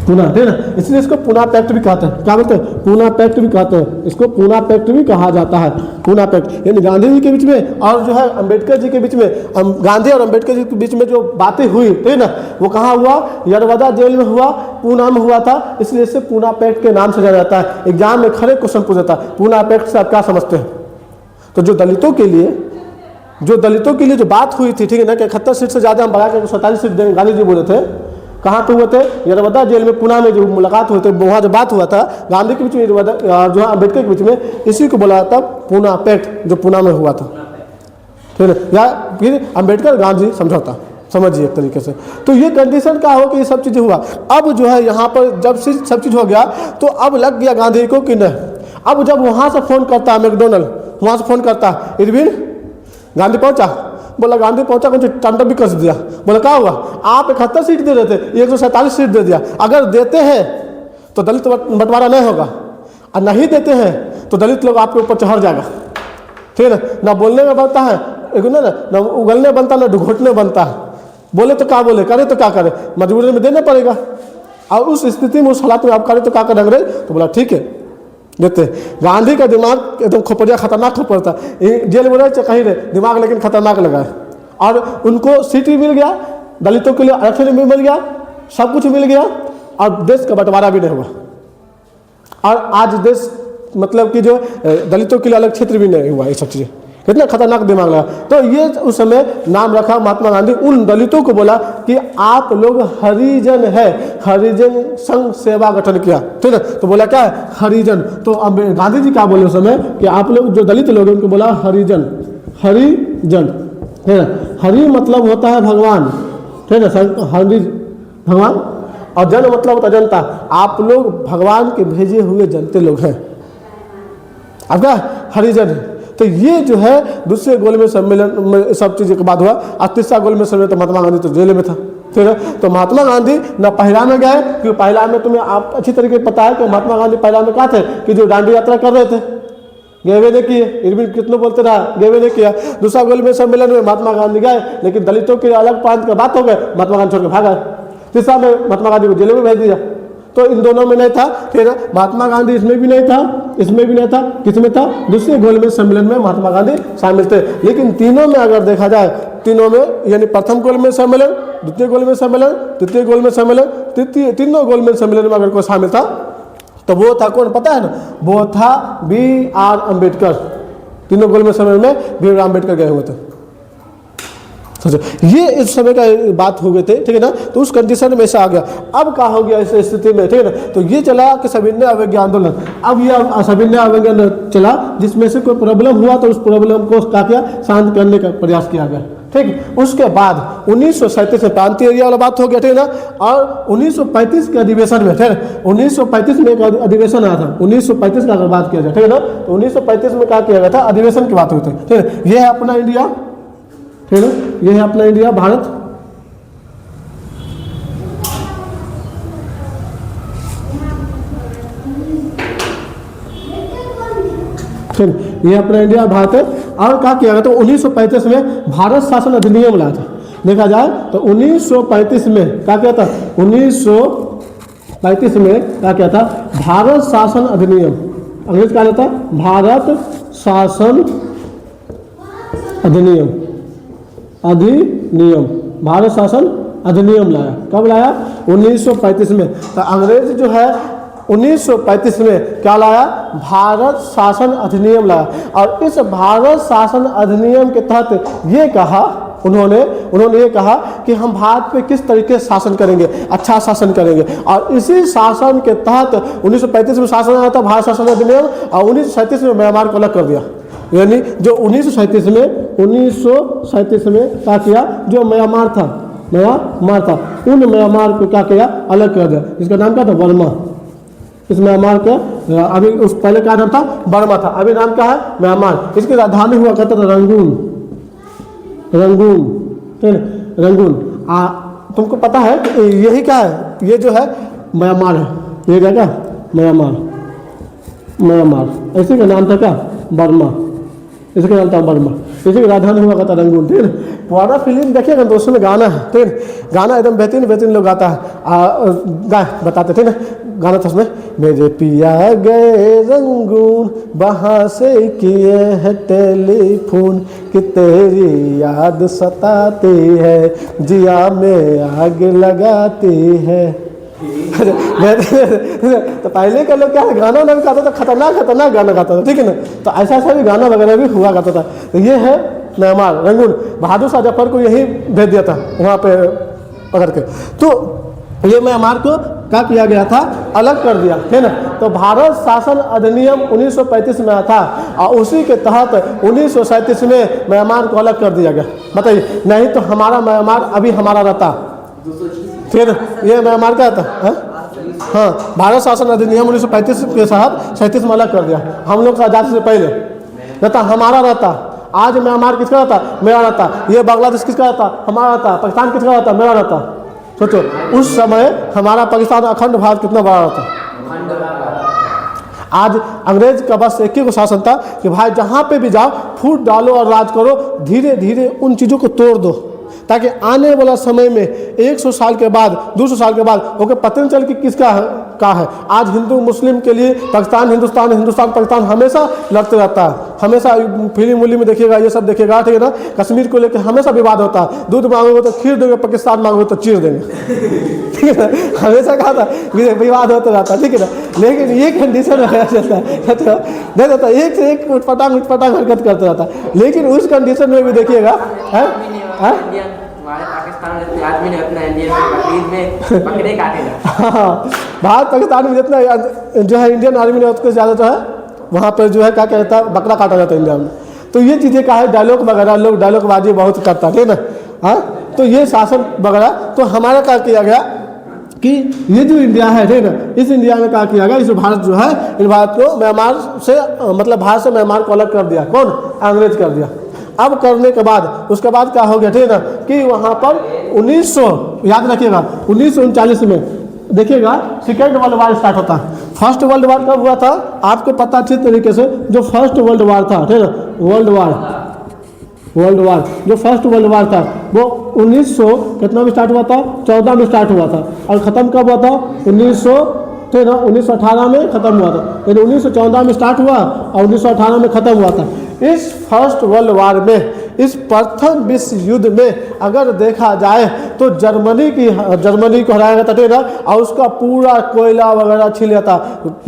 पूना, ठीक है, इसलिए इसको पूना पैक्ट भी कहते हैं, क्या बोलते हैं, पूना पैक्ट भी कहते हैं, इसको पूना पैक्ट भी कहा जाता है, पूना पैक्ट। यानी गांधी जी के बीच में और जो है अंबेडकर जी के बीच में, गांधी और अंबेडकर जी के बीच में जो बातें हुई, ठीक है ना, वो कहाँ हुआ, यरवदा जेल में हुआ, पूना में हुआ था, इसलिए इसे पूना पैक्ट के नाम से जाना जाता है। एग्जाम में खड़े क्वेश्चन पूछा था, पूना पैक्ट से आप क्या समझते हैं। तो जो दलितों के लिए जो बात हुई थी, ठीक है ना, कि 71 सीट से ज़्यादा हम बढ़ा के 47 सीट देंगे, गांधी जी बोले थे, कहाँ पे हुए थे, यरवदा जेल में, पूना में जो मुलाकात हुई थी, वहाँ जो बात हुआ था गांधी के बीच में, जो है अम्बेडकर के बीच में, इसी को बोला था पूना पैक्ट, जो पूना में हुआ था, ठीक है, या फिर अम्बेडकर गांधी समझौता, समझिए एक तरीके से। तो ये कंडीशन क्या हो कि ये सब चीज़ें हुआ। अब जो है यहाँ पर जब से सब चीज़ हो गया तो अब लग गया गांधी को कि नहीं, अब जब वहाँ से फ़ोन करता है मैकडोनल्ड, वहाँ से फ़ोन करता है, इरविन गांधी पहुँचा, बोला गांधी पहुंचा, कुछ टंडन भी कस दिया, बोला क्या हुआ, आप 71 सीट दे रहे थे, 147 सीट दे दिया, अगर देते हैं तो दलित बंटवारा नहीं होगा, और नहीं देते हैं तो दलित लोग आपके ऊपर चढ़ जाएगा, ठीक है ना बोलने में बनता है, ना उगलने बनता, ना घोटने बनता है, बोले तो क्या बोले, करे तो क्या करे, मजबूरी में देना पड़ेगा। और उस स्थिति में, उस हालात में आप करे तो क्या करेंगे, तो बोला ठीक है देते। गांधी का दिमाग एकदम खोपड़िया, खतरनाक खोपड़ था, जेल में रहे कहीं रहे, दिमाग लेकिन खतरनाक लगा है। और उनको सीट भी मिल गया, दलितों के लिए आरक्षण भी मिल गया, सब कुछ मिल गया, और देश का बंटवारा भी नहीं हुआ। और आज देश मतलब कि जो दलितों के लिए अलग क्षेत्र भी नहीं हुआ, ये सब चीज़ें कितना खतरनाक दिमाग लगा। तो ये उस समय नाम रखा महात्मा गांधी, उन दलितों को बोला कि आप लोग हरिजन है, हरिजन संघ सेवा गठन किया, ठीक है, तो बोला क्या है, हरिजन। तो अब गांधी जी क्या बोले उस समय कि आप लोग जो दलित लोग हैं उनको बोला हरिजन, हरिजन, ठीक है। हरि मतलब होता है भगवान, ठीक है, हरि भगवान, और जन मतलब होता है जनता, आप लोग भगवान के भेजे हुए जनते लोग हैं, आपका हरिजन है। तो ये जो है दूसरे गोलमेज सम्मेलन में सब चीज़ों के बाद हुआ। और तीसरा गोलमेज सम्मेलन तो महात्मा गांधी तो जेल में था, ठीक है। तो महात्मा गांधी न पहला में गए, क्योंकि पहला में तुम्हें आप अच्छी तरीके से पता है कि महात्मा गांधी पहला में क्या थे कि जो दांडी यात्रा कर रहे थे, गेवे ने किए, इरविन कितने बोलते रहा, गेवे ने किया। दूसरा गोलमेज सम्मेलन में महात्मा गांधी गए, लेकिन दलितों के अलग प्रांत का बात हो गए, महात्मा गांधी छोड़ के भागा। तीसरा में महात्मा गांधी को जेल में भेज दिया। तो इन दोनों में नहीं था, फिर महात्मा गांधी इसमें भी नहीं था, इसमें भी नहीं था, किसमें था, दूसरे गोलमेज सम्मेलन में महात्मा गांधी शामिल थे। लेकिन तीनों में अगर देखा जाए, तीनों में यानी प्रथम गोलमेज सम्मेलन, द्वितीय गोलमेज सम्मेलन, तृतीय गोलमेज सम्मेलन, तीनों गोलमेज सम्मेलन में अगर कोई शामिल था तो वो था कौन पता है ना, वो था B.R. अम्बेडकर। तीनों गोल में समय में B.R. अम्बेडकर गए हुए थे। सोचो ये इस समय का बात हो गए थे, ठीक है ना। तो उस कंडीशन में ऐसा आ गया। अब क्या हो गया इस स्थिति में, ठीक है ना। तो ये चला कि सविनय अवज्ञा आंदोलन। अब ये सविनय अवज्ञा चला जिसमें से कोई प्रॉब्लम हुआ तो उस प्रॉब्लम को क्या किया, शांत करने का प्रयास किया गया, ठीक। उसके बाद 1937 में प्रांतीय एरिया वाला बात हो गया, ठीक है ना। और 1935 के अधिवेशन में, ठीक है, 1935 में एक अधिवेशन आया था। 1935 का अगर बात किया जाए, ठीक है ना, तो 1935 में क्या किया गया था, अधिवेशन की बात हुई थी, ठीक है। ये है अपना इंडिया, ठीक है ना, ये है अपना इंडिया भारत। ठीक, ये अपना इंडिया भारत है। और क्या किया गया तो 1935 में भारत शासन अधिनियम लाया था। देखा जाए तो 1935 में क्या किया था, 1935 में क्या किया था, भारत शासन अधिनियम, अंग्रेज क्या था, भारत शासन अधिनियम, भारत शासन अधिनियम लाया। कब लाया, 1935 में। तो अंग्रेज जो है 1935 में क्या लाया, भारत शासन अधिनियम लाया। और इस भारत शासन अधिनियम के तहत ये कहा उन्होंने ये कहा कि हम भारत पे किस तरीके से शासन करेंगे, अच्छा शासन करेंगे। और इसी शासन के तहत 1935 में शासन आया था, भारत शासन अधिनियम। और 1937 में म्यांमार को अलग कर दिया। यानी जो 1937 में क्या किया, जो म्यांमार था, उन म्यांमार को क्या किया, अलग कर दिया। इसका नाम क्या था, बर्मा। इस म्यांमार का अभी उस पहले क्या नाम था, बर्मा था, अभी नाम क्या है, म्यांमार। इसकी राजधानी हुआ करता था रंगून, ठीक है, रंगून। तुमको पता है कि यही क्या है, ये जो है म्यांमार है, ये क्या, म्यांमार। इसी का नाम था क्या, बर्मा। इसके नाम था बर्मा। इसी की राजधानी हुआ करता रंगून, ठीक है। पुराना फिल्म देखिएगा तो उसमें गाना है, ठीक है, गाना एकदम बेहतरीन लोग गाता है, बताते थे ना गाना था उसमें, मेरे पिया गए रंगून वहाँ से किए है टेलीफोन कि तेरी याद सताती है जिया में आग लगाती है। तो पहले का लोग क्या है, गाना नहीं गाता था, खतरनाक गाना गाता था, ठीक है ना। तो ऐसा भी गाना वगैरह भी हुआ करता था। तो ये है म्यांमार, रंगून। बहादुर शाह जफर को यही भेज दिया था वहाँ पे पकड़ के। तो ये म्यांमार को क्या किया गया था, अलग कर दिया, है ना। तो भारत शासन अधिनियम 1935 में आया था और उसी के तहत 1937 में म्यांमार को अलग कर दिया गया। बताइए, नहीं तो हमारा म्यांमार अभी हमारा रहता, फिर ये म्यांमार क्या था, हाँ, भारत शासन अधिनियम 1935 के तहत 37 में अलग कर दिया। हम लोग आजादी से पहले रहता हमारा रहता। आज म्यांमार किसका रहता, मेरा रहता। ये बांग्लादेश किसका रहता, हमारा रहता। पाकिस्तान किसका रहता, मेरा रहता। सोचो उस समय हमारा पाकिस्तान अखंड भारत कितना बड़ा था। आज अंग्रेज का बस एक ही को शासन था कि भाई जहाँ पे भी जाओ फूट डालो और राज करो, धीरे धीरे उन चीज़ों को तोड़ दो ताकि आने वाला समय में 100 साल के बाद 200 साल के बाद ओके पता नहीं चल कि किसका का है। आज हिंदू मुस्लिम के लिए पाकिस्तान हिंदुस्तान पाकिस्तान हमेशा लड़ते रहता है। हमेशा फिल्म उल्ली में देखिएगा, ये सब देखिएगा, ठीक है ना। कश्मीर को लेकर हमेशा विवाद होता है। दूध मांगोगे तो खीर दोगे, पाकिस्तान मांगोगे तो चीर देंगे, ठीक है ना। हमेशा कहा था विवाद होता रहता है, ठीक है ना। लेकिन ये कंडीशन रखा जाता है, एक से एक उठपटांग हरकत करता रहता है। लेकिन उस कंडीशन में भी देखिएगा
आदमी ने अपना इंडियन में बकरे काटे ना।
भारत पाकिस्तान में जितना जो है इंडियन आर्मी ने उसके ज़्यादा जो है वहाँ पर जो है क्या कहता है, बकरा काटा जाता है इंडिया में। तो ये चीज़ें क्या है, डायलॉग वगैरह लोग डायलॉगबाजी बहुत करता है ना। हाँ, तो ये शासन वगैरह तो हमारा क्या किया गया कि ये जो इंडिया है, ठीक है ना, इस इंडिया में क्या किया गया, इस भारत जो है, इन भारत को म्यांमार से मतलब भारत से म्यांमार को अलग कर दिया। कौन, अंग्रेज कर दिया। अब करने के बाद उसके बाद क्या हो गया, ठीक है ना, कि वहाँ पर 1900 याद रखिएगा 1939 में देखिएगा सेकेंड वर्ल्ड वार स्टार्ट होता है। फर्स्ट वर्ल्ड वार कब हुआ था आपको पता अच्छी तरीके से, जो फर्स्ट वर्ल्ड वार था, ठीक है ना, वर्ल्ड वार जो फर्स्ट वर्ल्ड वार था वो 1900 कितना में स्टार्ट हुआ था, 14 में स्टार्ट हुआ था। और ख़त्म कब हुआ था, 1918 में ख़त्म हुआ था। यानी 1914 में स्टार्ट हुआ और 1918 में ख़त्म हुआ था। इस फर्स्ट वर्ल्ड वार में, इस प्रथम विश्व युद्ध में अगर देखा जाए तो जर्मनी को हराया गया था और उसका पूरा कोयला वगैरह छीन लिया था,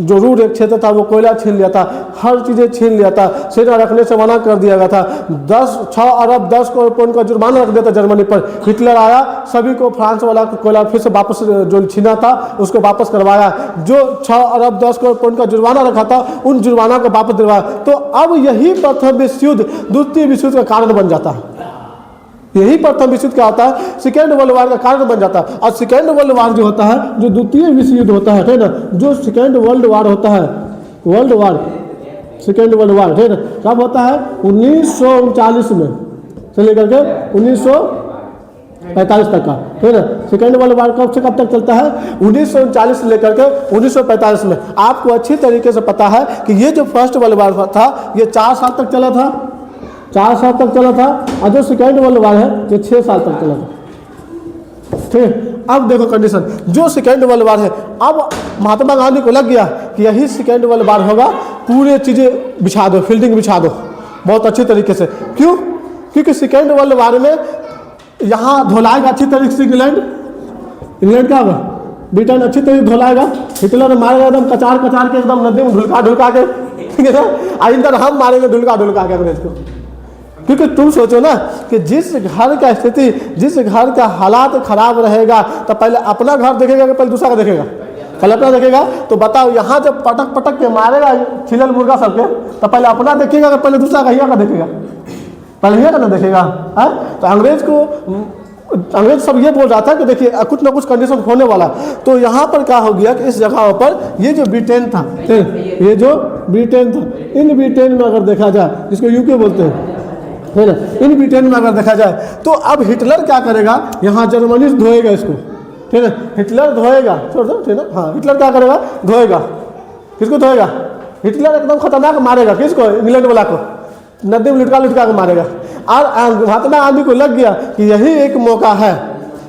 जो रूर क्षेत्र था वो कोयला छीन लिया था, हर चीज़ें छीन लिया था, सेना रखने से मना कर दिया गया था, 6 अरब 10 करोड़ पाउंड का जुर्माना रख दिया था जर्मनी पर। हिटलर आया, सभी को फ्रांस वाला कोयला फिर से वापस जो छीना था उसको वापस करवाया, जो 6 अरब 10 करोड़ पाउंड का जुर्माना रखा था उन जुर्माना को वापस दिलवाया। तो अब यही प्रथम विश्व युद्ध द्वितीय विश्व युद्ध का कारण बन जाता है। यही प्रथम विश्व युद्ध क्या होता है, सेकेंड वर्ल्ड वार का कारण बन जाता है। और सेकेंड वर्ल्ड वार जो होता है, जो द्वितीय विश्व युद्ध होता है ना, जो सेकेंड वर्ल्ड वार होता है, world war second world war ठीक है, कब होता है 1939 में से लेकर के 1945 तक का, ठीक है। सेकेंड वर्ल्ड वार कब से कब तक चलता है, 1939 से लेकर के 1945 में। आपको अच्छी तरीके से पता है कि ये जो फर्स्ट वर्ल्ड वार था ये 4 साल तक चला था, 4 साल तक चला था, और जो सेकेंड वर्ल्ड वार है ये 6 साल तक चला था, ठीक। अब देखो कंडीशन, जो सेकेंड वर्ल्ड वार है, अब महात्मा गांधी को लग गया कि यही सेकेंड वर्ल्ड वार होगा, पूरे चीज़ें बिछा दो, फील्डिंग बिछा दो बहुत अच्छी तरीके से। क्यों? क्योंकि सेकेंड वर्ल्ड वार में यहाँ धोलाएगा अच्छी तरीके से इंग्लैंड का होगा, ब्रिटेन अच्छी तरीके धोलाएगा, हिटलर मारेगा एकदम कचार कचार के, एकदम नदी में ढुलका के, ठीक है ना, और इधर हम मारेंगे ढुलका के अंग्रेज को। क्योंकि तुम सोचो ना कि जिस घर का स्थिति, जिस घर का हालात खराब रहेगा तो पहले अपना घर देखेगा कि पहले दूसरा का देखेगा, पहले अपना देखेगा। तो बताओ यहाँ जब पटक पटक के मारेगा छिलल मुर्गा सबके, तो पहले अपना देखेगा कि पहले दूसरा का हिया का देखेगा, पहले हिया का ना देखेगा है। तो अंग्रेज सब ये बोल रहा था कि देखिए कुछ ना कुछ कंडीशन होने वाला। तो यहाँ पर क्या हो गया कि इस जगह पर ये जो ब्रिटेन था, ये जो ब्रिटेन था, इन ब्रिटेन में अगर देखा जाए, जिसको यूके बोलते हैं, है ना, इन ब्रिटेन में अगर देखा जाए तो अब हिटलर क्या करेगा, यहाँ जर्मनी से धोएगा इसको, ठीक है, हिटलर धोएगा, छोड़ दो, ठीक है। हाँ, हिटलर क्या करेगा, धोएगा, किसको धोएगा, हिटलर एकदम खतरनाक मारेगा, किसको, इंग्लैंड वाला को, नदी में लुटका के मारेगा। और महात्मा गांधी को लग गया कि यही एक मौका है,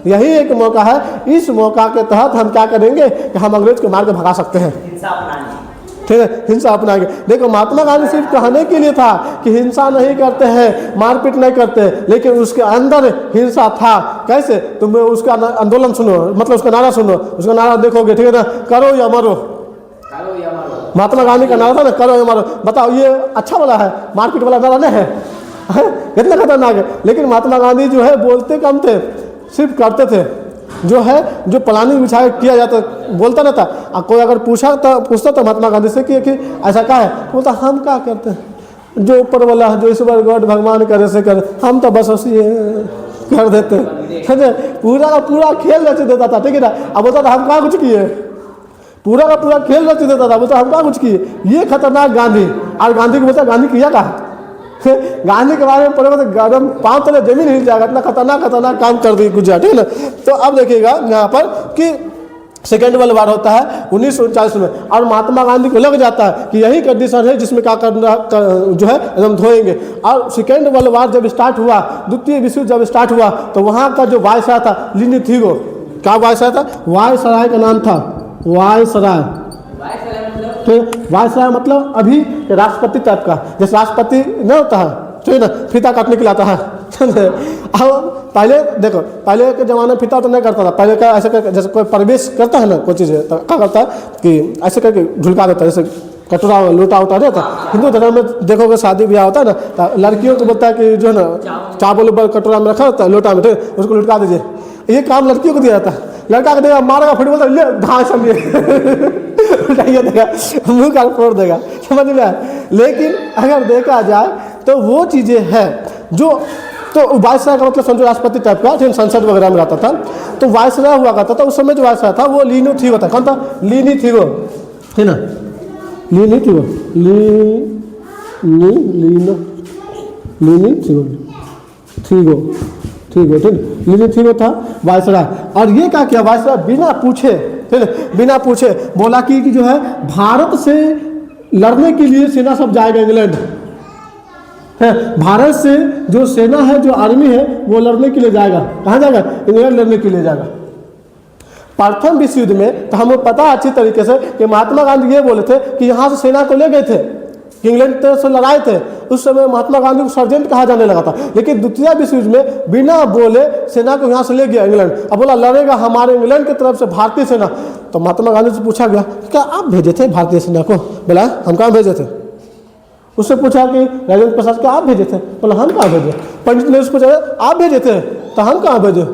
यही एक मौका है, इस मौका के तहत हम क्या करेंगे कि हम अंग्रेज को मार के भगा सकते हैं, ठीक है, हिंसा अपनाएंगे। देखो महात्मा गांधी सिर्फ कहने के लिए था कि हिंसा नहीं करते हैं, मारपीट नहीं करते, लेकिन उसके अंदर हिंसा था। कैसे, तुम उसका आंदोलन सुनो, मतलब उसका नारा सुनो, उसका नारा देखोगे, ठीक है ना, करो या मरो, महात्मा गांधी का नारा था ना, करो या मरो। बताओ ये अच्छा वाला है, मारपीट वाला नारा नहीं है, कितना खतरनाक है। लेकिन महात्मा गांधी जो है बोलते कम थे, सिर्फ करते थे, जो है जो प्लानिंग बिछा किया जाता, बोलता ना था। और कोई अगर पूछता था महात्मा गांधी से कि ऐसा क्या है, बोलता हम क्या करते हैं, जो ऊपर वाला है, जो ईश्वर गॉड भगवान करे से करे, हम तो बस उसी कर देते हैं। पूरा का पूरा खेल रच देता था, ठीक है ना। अब बोलता था हम क्या कुछ किए, पूरा का पूरा खेल रच देता था, बोलता हम क्या कुछ किए। ये खतरनाक गांधी, और गांधी को बोलता गांधी किया क्या, गांधी के बारे में पढ़े तो गरम पाँव तले जमीन हिल जाएगा, इतना खतरनाक काम कर दी गुजरात, ठीक है ना। तो अब देखिएगा यहाँ पर कि सेकेंड वर्ल्ड वार होता है 1939 में, और महात्मा गांधी को लग जाता है कि यही कंडीशन है जिसमें क्या करना जो है एकदम धोएंगे। और सेकेंड वर्ल्ड वार जब स्टार्ट हुआ, द्वितीय विश्व जब स्टार्ट हुआ, तो वहाँ का जो वायसराय था लिनी थीगो, क्या वायसराय था, वायसराय का नाम था वायसराय, वायसराय मतलब अभी राष्ट्रपति टाइप का, जैसे राष्ट्रपति न होता है, ठीक है ना, फीता काटने के लिए आता है। अब पहले देखो, पहले के ज़माने में फीता तो नहीं करता था, पहले का ऐसे करके, जैसे कोई प्रवेश करता है ना कोई चीज़, तो क्या करता है कि ऐसे करके झुलका देता है, जैसे कटोरा लोटा होता है ना। हिंदू धर्म में देखोगे शादी ब्याह होता है ना, तो लड़कियों को बोलता है कि जो है ना चावल कटोरा में रखा होता है, लोटा में, ठीक, उसको लुटका दीजिए। ये काम लड़कियों को दिया जाता है। लड़का को देगा, मारेगा, फिर बोलता ले धाँस उठाइए देगा, मुँह का फोड़ देगा, समझ में आया। लेकिन अगर देखा जाए तो वो चीज़ें हैं जो, तो वायसराय का मतलब समझो राष्ट्रपति टाइप का, जो संसद वगैरह में रहता था, तो वायसराय हुआ करता था। उस समय जो वायसराय था वो लीनो थीगो था। कौन था, लीनी थीगो, है ना, लीनी थीगो, लीनी थीगो, ठीक, लीनी थीगो था वायसराय। और ये क्या किया वायसराय, बिना पूछे, ठीक है, बिना पूछे बोला कि जो है भारत से लड़ने के लिए सेना सब जाएगा इंग्लैंड, है, भारत से जो सेना है, जो आर्मी है, वो लड़ने के लिए जाएगा, कहाँ जाएगा, इंग्लैंड लड़ने के लिए जाएगा। प्रथम विश्व युद्ध में तो हमें पता अच्छी तरीके से कि महात्मा गांधी ये बोले थे कि यहाँ से सेना को ले गए थे कि इंग्लैंड से लड़ाए थे, उस समय महात्मा गांधी को सर्जेंट कहा जाने लगा था। लेकिन द्वितीय विश्व युद्ध में बिना बोले सेना को यहाँ से ले गया इंग्लैंड। अब बोला लड़ेगा हमारे इंग्लैंड की तरफ से भारतीय सेना। तो महात्मा गांधी से पूछा गया क्या आप भेजे थे भारतीय सेना को? बोला हम कहाँ भेजे थे। उससे पूछा कि राजेंद्र प्रसाद क्या आप भेजे थे? बोला हम कहाँ भेजे। पंडित ने उससे पूछा आप भेजे थे? तो हम कहाँ भेजे।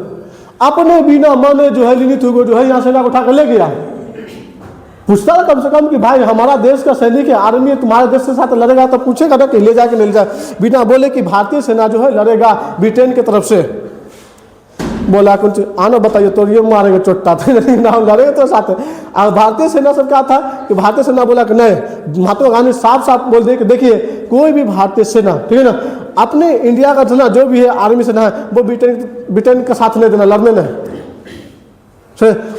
अपने बिना माने जो है लिनित हुए जो है यहाँ सेना को उठा कर ले गया। पूछता है कम से कम कि भाई हमारा देश का सैनिक है, आर्मी तुम्हारे देश के साथ लड़ेगा तो पूछेगा ना कि ले जाके नहीं ले जाए। बिना बोले कि भारतीय सेना जो है लड़ेगा ब्रिटेन की तरफ से। बोला कुछ आना बताइए तो ये मारेंगे चोट्टा था नाम लड़ेगा तो साथ है। और भारतीय सेना सब क्या था कि भारतीय सेना बोला कि नहीं, महात्मा गांधी साफ साफ बोल दिए कि देखिए कोई भी भारतीय सेना, ठीक है ना, अपने इंडिया का सेना जो भी है आर्मी सेना है वो ब्रिटेन का साथ नहीं देना, लड़ने नहीं।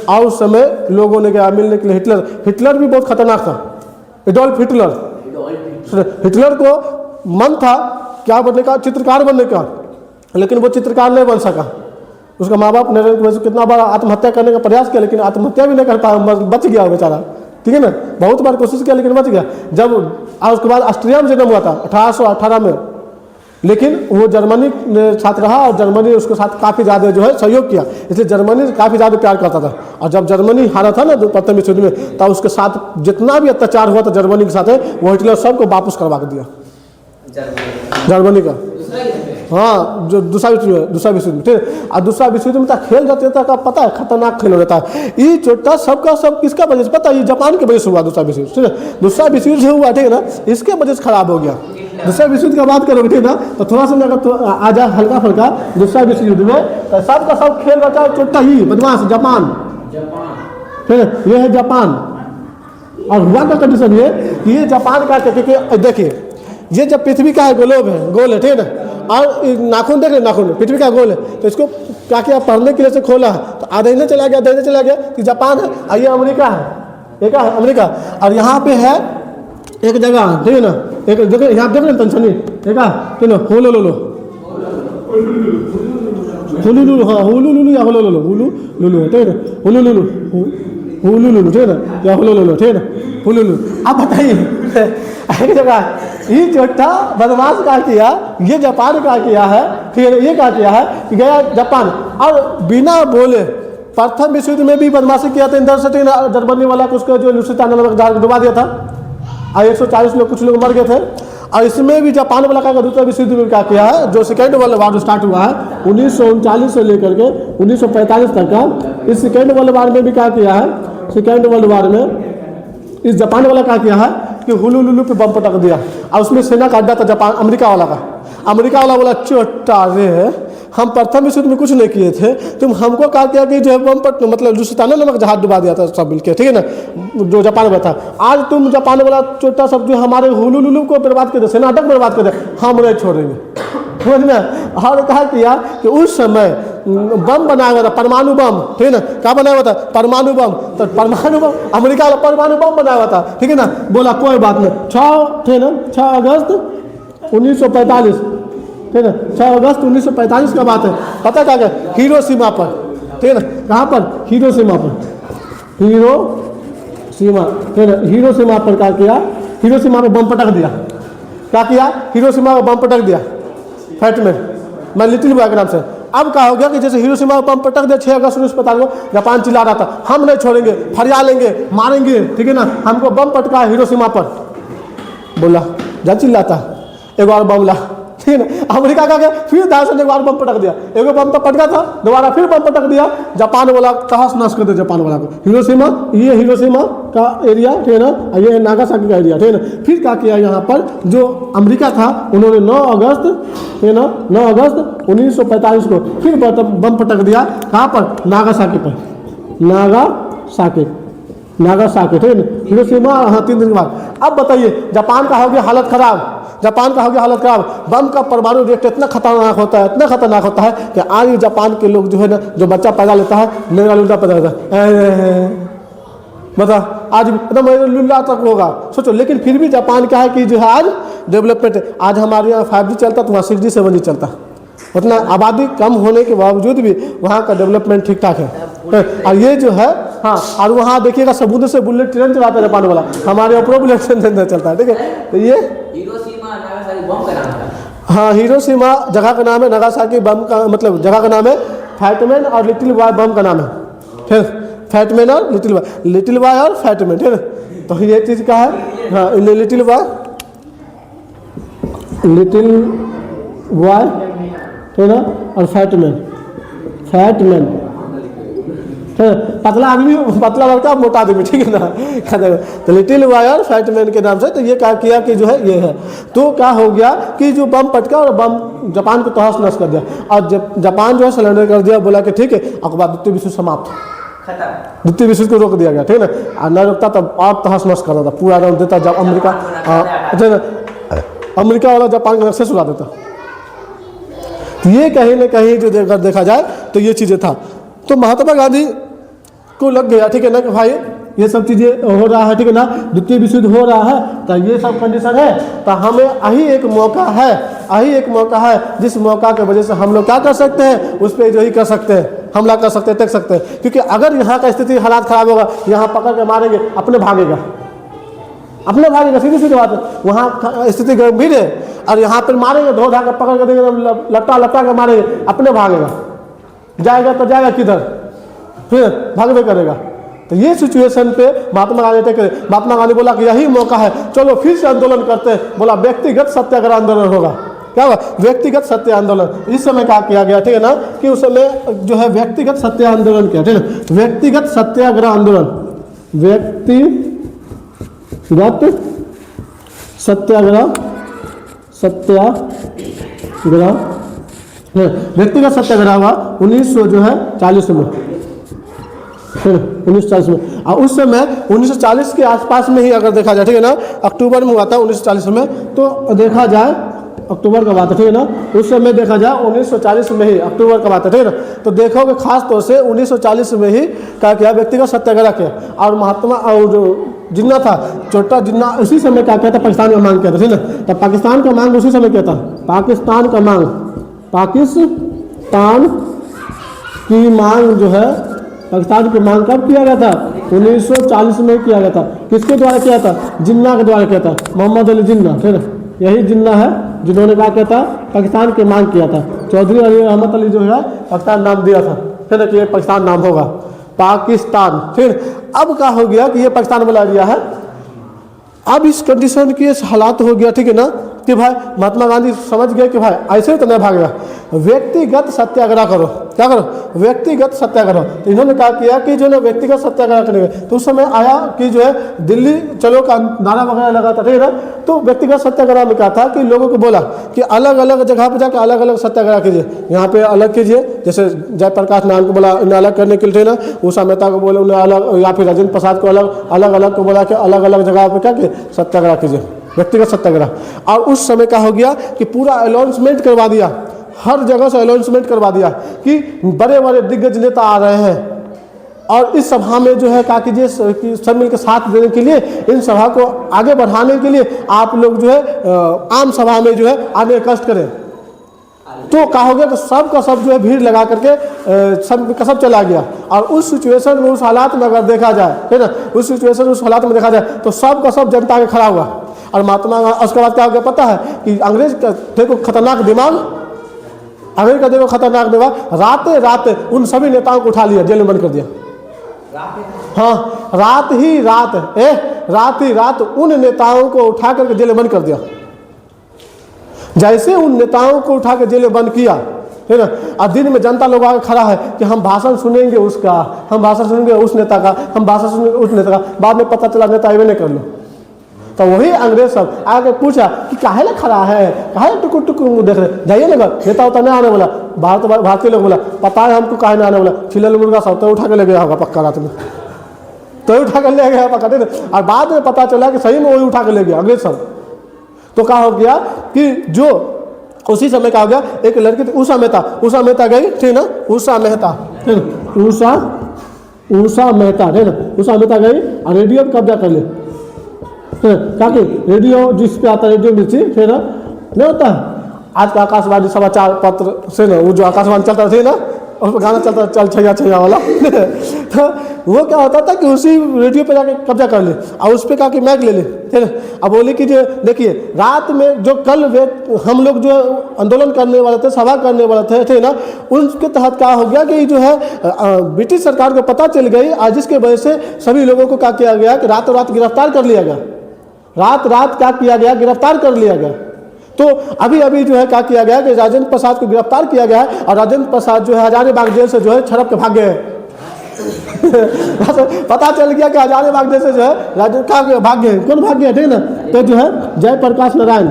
और उस समय लोगों ने क्या मिलने के लिए हिटलर भी बहुत खतरनाक था। एडोल्फ हिटलर को मन था क्या बनने का, चित्रकार बनने का, लेकिन वो चित्रकार नहीं बन सका। उसका माँ बाप ने कितना बार आत्महत्या करने का प्रयास किया लेकिन आत्महत्या भी नहीं कर पाया, बच गया बेचारा, ठीक है ना। बहुत बार कोशिश किया लेकिन बच गया। जब उसके बाद ऑस्ट्रिया में जन्म हुआ था 1818 में, लेकिन वो जर्मनी में छात्र रहा और जर्मनी उसके साथ काफ़ी ज़्यादा जो है सहयोग किया, इसलिए जर्मनी काफ़ी ज़्यादा प्यार करता था। और जब जर्मनी हारा था ना प्रथम विश्व युद्ध में, तब उसके साथ जितना भी अत्याचार हुआ था जर्मनी के साथ है वो हिटलर सबको वापस करवा के दिया जर्मनी का। हाँ, जो दूसरा विश्व युद्ध में, ठीक। और दूसरा विश्व युद्ध में था खेल रहता का पता है, खतरनाक खेल रहता है। ये चोटा सबका सब किसका वजह से पता है, ये जापान की वजह से हुआ दूसरा विश्व युद्ध, ठीक है। दूसरा विश्व युद्ध हुआ, ठीक है ना, इसके वजह से खराब हो गया। दूसरा विश्व युद्ध का बात करोगे, ठीक ना, तो थोड़ा सा अगर तो आ जाए हल्का फुल्का दूसरा विश्व युद्ध में, तो सबका सब खेल रहता है चोटा ही बदमाश जापान, ठीक है। ये है जापान। और हुआ का कंडीशन ये कि ये जापान का, क्योंकि देखिए ये जब पृथ्वी का है गोलोब है, गोल है, ठीक है ना, और नाखून देख रहे नाखून पृथ्वी का गोल है, तो इसको क्या किया पढ़ने के लिए से खोला है, तो आधा इधर चला गया, आधा इधर चला गया, कि जापान है और ये अमेरिका है, एक है अमेरिका। और यहाँ पे है एक जगह, ठीक है ना, एक जगह यहाँ देख रहे तंसनी एक है ना, होलो लो हुलुलुलु, हाँ हुलुलुलु या होलोलुलु, हुलुलुलु, ठीक है ना, हुलुलुलु, हुलुलुलु, ठीक है ना, या होलोलुलु, ठीक है ना, हुलुलुलु। आप बताइए एक जगह ये चोटा बदमाश का किया, ये जापान का किया है, फिर ये क्या किया है कि गया जापान और बिना बोले प्रथम विश्व युद्ध में भी बदमाशी किया था इंदर से, जर्मनी वाला को उसको जो लुसियाना नामक जहाज डुबा दिया था और 140 लोग, कुछ लोग मर गए थे। और इसमें भी जापान वाला का दूसरा विश्व युद्ध में क्या किया है, जो सेकेंड वर्ल्ड वार स्टार्ट हुआ है 1939 से लेकर के 1945 तक का, इस सेकेंड वर्ल्ड वार में भी क्या किया है, सेकेंड वर्ल्ड वार में इस जापान वाला क्या किया है कि हुलुलुलु पे बम पटक दिया। और उसमें सेना का अड्डा था जापान अमेरिका वाला का। अमेरिका वाला बोला चोटा रे हम प्रथम विश्व युद्ध में कुछ नहीं किए थे, तुम हमको कहा किया कि जो है बम पट मतलब लुसियाना नामक जहाज डुबा दिया था सब मिलकर, ठीक है ना, जो जापान में था। आज तुम जापान वाला चोटा सब जो हमारे हुलुलुलु को बर्बाद कर दे, सेना अड्डा बर्बाद कर दे, हम नहीं छोड़ेंगे, समझ में। और कहा किया कि उस समय बम बनाया हुआ था, परमाणु बम, ठीक है ना, क्या बनाया हुआ था, परमाणु बम। तो परमाणु बम अमेरिका वाला परमाणु बम बनाया हुआ था, ठीक है ना। बोला कोई बात नहीं, 6 अगस्त 1945, ठीक है ना, 6 अगस्त 1945 का बात है। पता क्या हिरोशिमा पर, ठीक है ना, कहाँ पर, हिरोशिमा पर, हिरोशिमा, ठीक है ना, हिरोशिमा पर क्या किया, हिरोशिमा पर बम पटक दिया। क्या किया, हिरोशिमा पर बम पटक दिया फैट में, मैं लिटिल बॉय के नाम से। अब क्या हो गया कि जैसे हिरोशिमा पर बम पटक दिया 6 अगस्त 1945 को, जापान चिल्ला रहा था हम नहीं छोड़ेंगे, फरिया लेंगे, मारेंगे, ठीक है ना, हमको बम पटका हिरोशिमा पर। बोला जा चिल्लाता एक बार बम ला, ठीक है ना। अमेरिका का फिर 10 एक बार बम पटक दिया, एक बम तो पटका था, दोबारा फिर बम पटक दिया, जापान वाला तहस नहस कर दिया जापान वाला को। हिरोशिमा, ये हिरोशिमा का एरिया, ठीक है ना, ये नागासाकी का एरिया, ठीक है ना। फिर क्या किया यहाँ पर जो अमेरिका था उन्होंने 9 अगस्त, ठीक है ना, 9 अगस्त 1945 को फिर बम पटक दिया, कहाँ पर, नागासाकी पर, नागासाकी, ठीक है ना, हिरोशिमा। हाँ 3 दिन के बाद। अब बताइए जापान का हो गया हालत खराब, जापान का हो गया हालत खराब। बम का परमाणु रिएक्टर इतना खतरनाक होता है, इतना खतरनाक होता है कि आज जापान के लोग जो है ना, जो बच्चा पैदा लेता है मेरा लुल्ला पैदा होता है, बता आज एकदम लुल्ला तक होगा, सोचो। लेकिन फिर भी जापान क्या है कि जो है आज डेवलपमेंट, आज हमारे यहाँ 5G चलता तो वहाँ 6G 7G चलता, उतना आबादी कम होने के बावजूद भी वहाँ का डेवलपमेंट ठीक ठाक है। और ये जो है हाँ, और वहाँ देखिएगा समुद्र से बुलेट ट्रेन चलाता है जापान वाला, हमारे ऊपर बुलेट ट्रेन चलता है, ठीक है। तो ये
हिरोशिमा नागासाकी बम का नाम था।
हाँ, हिरोशिमा जगह का नाम है, नागासाकी बम का मतलब जगह का नाम है, फैटमैन और लिटिल बॉय बम का नाम है, फिर फैटमैन और लिटिल बॉय और फैटमैन, ठीक है। तो ये चीज़ का है, हाँ, लिटिल बॉय ठीक है और फैटमैन पतला आदमी, पतला लड़का, मोटा आदमी, ठीक है ना। तो लिटिल बॉय और फैटमैन के नाम से तो ये क्या किया कि जो है ये है। तो क्या हो गया कि जो बम पटका और बम जापान को तहस नहस कर दिया, और जापान जो है सरेंडर कर दिया, बोला कि ठीक है, और बाद द्वितीय विश्व समाप्त, द्वितीय विश्व को रोक दिया गया, ठीक है ना। और न रोकता तब और तहस नहस कर रहा था, पूरा रोक देता, जब अमेरिका वाला जापान का नक्शे उड़ा देता। ये कहीं ना कहीं जो देखा जाए तो ये चीज़ें था। तो महात्मा गांधी को लग गया, ठीक है ना, कि भाई ये सब चीज़ें हो रहा है, ठीक है ना, द्वितीय विश्व युद्ध हो रहा है, तो ये सब कंडीशन है, तो हमें यही एक मौका है जिस मौका की वजह से हम लोग क्या कर सकते हैं, उस पर जो ही कर सकते हैं, हमला कर सकते हैं, टेक सकते हैं। क्योंकि अगर यहाँ का स्थिति हालात खराब होगा, यहाँ पकड़ के मारेंगे, अपने भागेगा, सीधी सीधी बात है। वहाँ स्थिति गंभीर है और यहाँ पर मारेंगे, धो धा कर पकड़ कर देंगे, लपटा के मारेंगे, अपने भागेगा, जाएगा तो जाएगा किधर, फिर भागवे करेगा। तो ये सिचुएशन पे महात्मा गांधी बोला कि यही मौका है, चलो फिर से आंदोलन करते हैं। बोला व्यक्तिगत सत्याग्रह आंदोलन होगा। क्या हुआ? व्यक्तिगत सत्य आंदोलन। इस समय क्या किया गया, ठीक है ना, कि उस समय जो है व्यक्तिगत सत्य आंदोलन किया, ठीक है, व्यक्तिगत सत्याग्रह आंदोलन, व्यक्तिगत सत्याग्रह व्यक्तिगत सत्याग्रह हुआ 1940 में, 1940 में। और उस समय 1940 के आसपास में ही अगर देखा जाए, ठीक है ना, अक्टूबर में हुआ था 1940 में, तो देखा जाए अक्टूबर का बात है, ठीक है ना, उस समय देखा जाए 1940 में ही, अक्टूबर का बात है, ठीक है ना। तो देखोगे खास तौर से 1940 में ही क्या किया, व्यक्तिगत सत्याग्रह किया। और महात्मा और जो जिन्ना था, छोटा जिन्ना, उसी समय क्या किया था, पाकिस्तान का मांग किया था, ठीक है ना। तो पाकिस्तान का मांग उसी समय किया था, पाकिस्तान की मांग जो है, पाकिस्तान की मांग कब किया गया था? 1940 में किया गया था। किसके द्वारा किया था? जिन्ना के द्वारा किया था, मोहम्मद अली जिन्ना, ठीक है, यही जिन्ना है जिन्होंने क्या किया था, पाकिस्तान की मांग किया था। चौधरी अली अहमद अली जो है पाकिस्तान नाम दिया था, ठीक है, कि ये पाकिस्तान नाम होगा, पाकिस्तान। फिर अब क्या हो गया कि ये पाकिस्तान बना दिया है। अब इस कंडीशन के हालात हो गया, ठीक है ना, कि भाई महात्मा गांधी समझ गए कि भाई ऐसे तो नहीं भागेगा, व्यक्तिगत सत्याग्रह करो। क्या करो? व्यक्तिगत सत्याग्रह। तो इन्होंने क्या किया कि जो ना व्यक्तिगत सत्याग्रह करेंगे। तो उस समय आया कि जो है दिल्ली चलो का नारा वगैरह लगा था, ठीक है ना। तो व्यक्तिगत सत्याग्रह में क्या था कि लोगों को बोला कि अलग अलग जगह पर जाकर अलग अलग सत्याग्रह कीजिए, यहाँ पे अलग कीजिए, जैसे जयप्रकाश नारायण को बोला उन्हें अलग करने के लिए, ना उषा मेहता को बोले उन्हें अलग, या फिर राजेंद्र प्रसाद को अलग को बोला कि अलग अलग जगह पर क्या सत्याग्रह कीजिए, व्यक्तिगत सत्याग्रह। और उस समय क्या हो गया कि पूरा अनाउंसमेंट करवा दिया, हर जगह से अनाउंसमेंट करवा दिया कि बड़े बड़े दिग्गज नेता आ रहे हैं और इस सभा में जो है क्या कीजिए, सब मिलकर साथ देने के लिए, इन सभा को आगे बढ़ाने के लिए आप लोग जो है आम सभा में जो है आने कष्ट करें। तो क्या हो गया कि सब का सब जो है भीड़ लगा करके सब का सब चला गया। और उस सिचुएशन में, उस हालात में अगर देखा जाए, है ना, उस सिचुएशन उस हालात में देखा जाए तो सब का सब जनता के खड़ा हुआ। और महात्मा उसके बाद क्या हो गया पता है कि अंग्रेज का देखो खतरनाक दिमाग, अंग्रेज का देखो खतरनाक दिमाग, रात उन सभी नेताओं को उठा लिया, जेल में बंद कर दिया। हाँ, रात ही रात उन नेताओं को उठा करके जेल में बंद कर दिया। जैसे उन नेताओं को उठा के जेल में बंद किया, है ना, और दिन में जनता लोग आगे खड़ा है कि हम भाषण सुनेंगे उसका, हम भाषण सुनेंगे उस नेता का, हम भाषण सुनेंगे उस नेता का। बाद में पता चला नेता आवे नहीं कर लो। तो वही अंग्रेज सब आके पूछा कि काहे ला खड़ा है, काहे टुकुर टुकुर देख रहे, जाइए ना, नेता उतना नहीं आने वाला। भारतीय लोग बोला पता है हमको काहे नहीं आने वाला, छिलल मुर्गा सब तो उठा के ले गया होगा पक्का, रात में तो उठा कर ले गया पक्का। और बाद में पता चला कि सही में वही उठा के ले गया अंग्रेज सब। तो क्या हो गया कि जो उसी समय क्या हो गया, एक लड़की उषा मेहता गई, ठीक ना, उषा मेहता गई और रेडियो पर कब्जा कर ले, ताकि रेडियो जिस पे आता है, रेडियो मिर्ची, फिर नहीं होता है आज का आकाशवाणी समाचार पत्र से ना, वो जो आकाशवाणी चलता है ना, और उस पर गाना चलता चल छैया छैया वाला तो वो क्या होता था कि उसी रेडियो पे जाके कब्जा कर ले और उस पर कहा कि मैग ले ले, ठीक है। अब बोले कि जो देखिए रात में जो कल हम लोग जो आंदोलन करने वाले थे, सभा करने वाले थे, ठीक है ना, उनके तहत क्या हो गया कि जो है ब्रिटिश सरकार को पता चल गई और जिसके वजह से सभी लोगों को क्या किया गया कि रातों रात गिरफ्तार कर लिया गया, रात रात क्या किया गया, गिरफ्तार कर लिया गया। तो अभी अभी जो है क्या किया गया कि राजेंद्र प्रसाद को गिरफ्तार किया गया है और राजेंद्र प्रसाद जो है हजारीबाग जेल से जो है छड़प के भाग गए हैं पता चल गया कि हजारीबाग जेल से जो है राजेंद्र कहाँ भाग गए, कौन भाग गया, ठीक है ना। तो जो है जयप्रकाश नारायण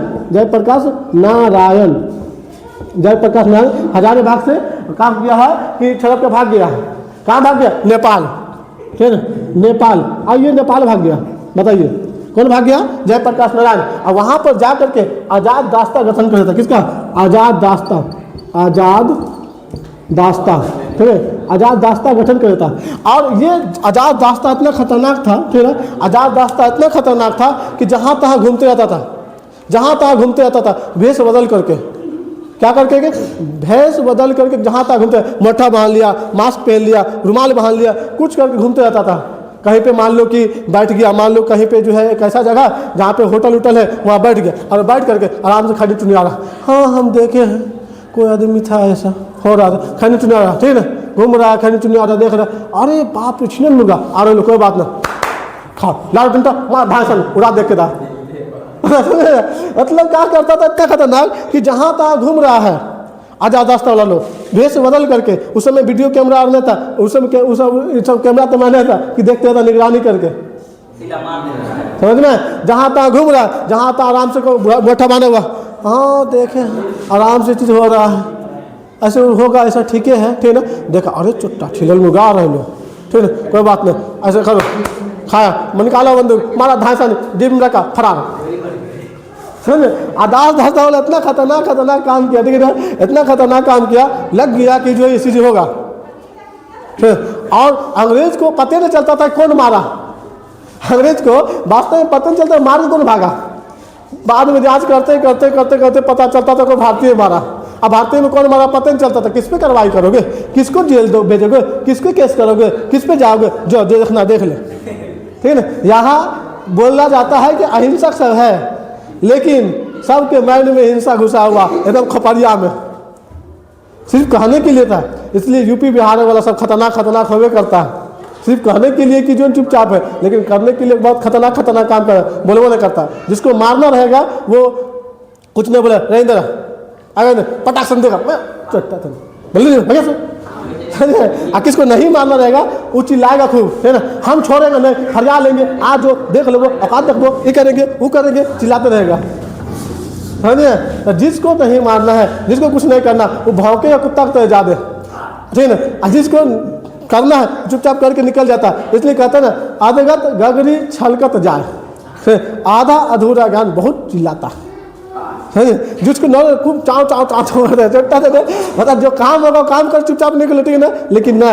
हजारीबाग से काम किया है कि छड़प के भाग गया है। कहाँ भाग गया, नेपाल, ठीक है ना, नेपाल। आइए नेपाल भाग गया, बताइए कौन भाग गया, जयप्रकाश नारायण। और वहां पर जा करके आजाद दास्ता गठन कर था, किसका, आजाद दास्ता, ठीक है, आजाद दास्ता गठन कर था। और ये आजाद दास्ता इतना खतरनाक था, ठीक है, आजाद दास्ता इतना खतरनाक था कि जहां तहां घूमते रहता था, भेष बदल करके, क्या करके भेष बदल करके जहां तहां घूमते, मट्ठा बांध लिया, मास्क पहन लिया, रुमाल बांध लिया, कुछ करके घूमते रहता था। कहीं पे मान लो कि बैठ गया, मान लो कहीं पे जो है एक ऐसा जगह जहाँ पे होटल है वहाँ बैठ गया और बैठ करके आराम से खड़ी चुनी आ रहा। हाँ हम देखे हैं, कोई आदमी था ऐसा हो रहा था, खड़ी चुनी आ रहा, ठीक है ना, घूम रहा है, खड़ी चुनी आ रहा, देख रहा, अरे बाप रे छिनन मुर्गा आ रहे, कोई बात ना, खाओ लाल डंडा मार भाषण उड़ा देख के दा मतलब क्या करता था, इतना खतरनाक कि जहाँ तहाँ घूम रहा है आजाद दास्ता वाला लोग, भेष बदल करके। उस समय वीडियो कैमरा नहीं था, उस सब कैमरा तो मैंने था कि देखते था निगरानी करके, समझ में, जहाँ तहाँ घूम रहा है, जहाँ तहाँ आराम से बैठा माने हुआ, हाँ देखे आराम से चीज़ हो रहा है, ऐसे होगा, ऐसा ठीक है, ठीक है ना, देखा अरे चुट्टा छिलल मुर्गा आ रहे लोग, ठीक है, कोई बात नहीं, ऐसे करो, खाया, निकाला बंदूक, मारा धांसा, जेब में रखा, फरार। समझे, आजाद दास्ता वाला इतना खतरनाक काम किया, ठीक है ना, इतना खतरनाक काम किया, लग गया कि जो ये चीज़ होगा। और अंग्रेज को पता नहीं चलता था कौन मारा, अंग्रेज को वास्तव में पता नहीं चलता मार कौन भागा। बाद में जांच करते पता चलता था कोई भारतीय मारा। अब भारतीय में कौन मारा पता नहीं चलता था, किस पे कार्रवाई करोगे, किसको जेल दो भेजोगे, किसको केस करोगे, किस पे जाओगे, जो देखना देख ले, ठीक है ना। यहाँ बोला जाता है कि अहिंसक सब है, लेकिन सबके माइंड में हिंसा घुसा हुआ एकदम खपरिया में, सिर्फ कहने के लिए था। इसलिए यूपी बिहार वाला सब खतरनाक होवे करता है, सिर्फ कहने के लिए कि जो चुपचाप है, लेकिन करने के लिए बहुत खतरनाक काम कर बोलबो नहीं करता। जिसको मारना रहेगा वो कुछ नहीं बोले, रहेंद्र अगर पटाख सन देगा बोलिए भैया से, किसको नहीं मारना रहेगा वो चिल्लाएगा खूब, है ना, हम छोड़ेंगे नहीं, फरिया लेंगे, आज जो देख लो औकात देख लो, ये करेंगे वो करेंगे, चिल्लाते रहेगा, समझे। जिसको नहीं मारना है, जिसको कुछ नहीं करना, वो भौंकेगा कुत्ता तो ज्यादा, ठीक है ना। जिसको करना है चुपचाप करके निकल जाता है। इसलिए कहते हैं ना, अधगत गगरी छलकत जाए, आधा अधूरा ज्ञान बहुत चिल्लाता है, जिसको न खूब चाव मतलब जो काम होगा काम कर चुपचाप निकल, ठीक है ना। लेकिन न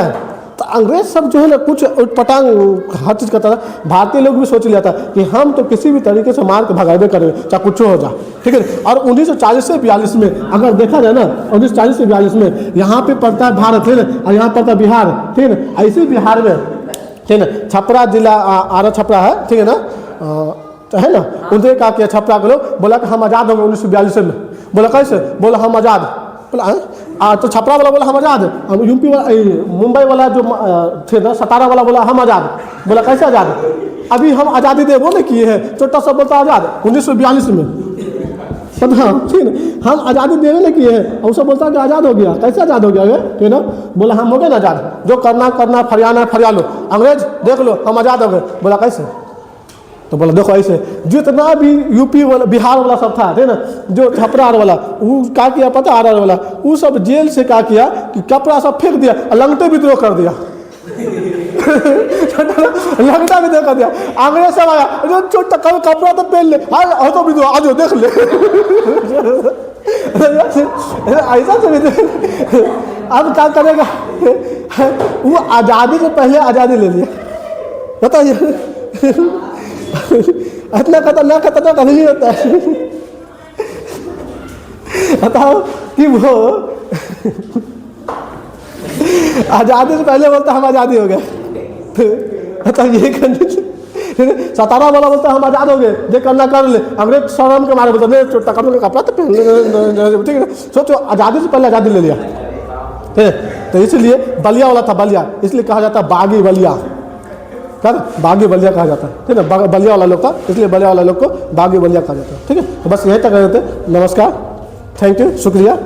तो अंग्रेज सब जो है ना कुछ उटपटांग हर चीज़ करता था। भारतीय लोग भी सोच लिया था कि हम तो किसी भी तरीके से मार के भगावे करेंगे, चाहे कुछ हो जाए, ठीक है। और 1940 से 42 में अगर देखा जाए ना, 1940 से 42 में यहाँ पे पड़ता है भारत, है ना, और यहाँ पड़ता है बिहार, ठीक है ना। ऐसे बिहार में, ठीक है ना, छपरा जिला आरा छपरा है, ठीक है ना, है ना। उनसे कहा कि छपरा के लोग बोला कि हम आज़ाद होंगे 1942 में। बोला कैसे, बोला हम आज़ाद, बोला तो छपरा वाला बोला हम आज़ाद, हम यूपी वाला मुंबई वाला जो थे ना सतारा वाला बोला हम आज़ाद। बोला कैसे आज़ाद, अभी हम आज़ादी दे वो नहीं किए हैं, छोटा सब बोलता आज़ाद 1942 में, हाँ ठीक है, हम आज़ादी देने नहीं किए हैं, और सब बोलता कि आज़ाद हो गया, कैसे आज़ाद हो गया ये, ठीक है ना। बोला हम हो गए ना आज़ाद, जो करना फरियाना फरिया लो, अंग्रेज देख लो हम आज़ाद हो गए। बोला कैसे, तो बोला देखो ऐसे, जितना भी यूपी वाला बिहार वाला सब था, ठीक है ना, जो छपरा वाला वो क्या किया पता, आर वाला वो सब जेल से क्या किया कि कपड़ा सब फेंक दिया, लंगटे विद्रोह कर दिया लंगटा विद्रोह कर दिया। अंग्रेज सब आया, जो छोटा कपड़ा तो पहन ले, हाँ तो विद्रोह आज देख ले ऐसा से अब क्या करेगा, वो आज़ादी से पहले आज़ादी ले लिया, बताइए इतना खतरनाक कभी नहीं होता है। बताओ कि वो आज़ादी से पहले बोलता हम आज़ादी हो गए। तब ये कंडीशन। सतारा वाला बोलता हम आज़ाद हो गए, जो करना कर ले। अंग्रेज शर्म के मारे बोलते नहीं छोटा कपड़ा तो पहन ले, ठीक है। सोचो आज़ादी से पहले आज़ादी ले लिया, ठीक है। तो इसलिए बलिया वाला था, बलिया, इसलिए कहा जाता है बागी बलिया, क्या बागी बलिया कहा जाता है, ठीक है। बलिया वाला लोग था, इसलिए बलिया वाला लोग को बागी बलिया कहा जाता है, ठीक है। तो बस यही तक कहते थे। नमस्कार, थैंक यू, शुक्रिया।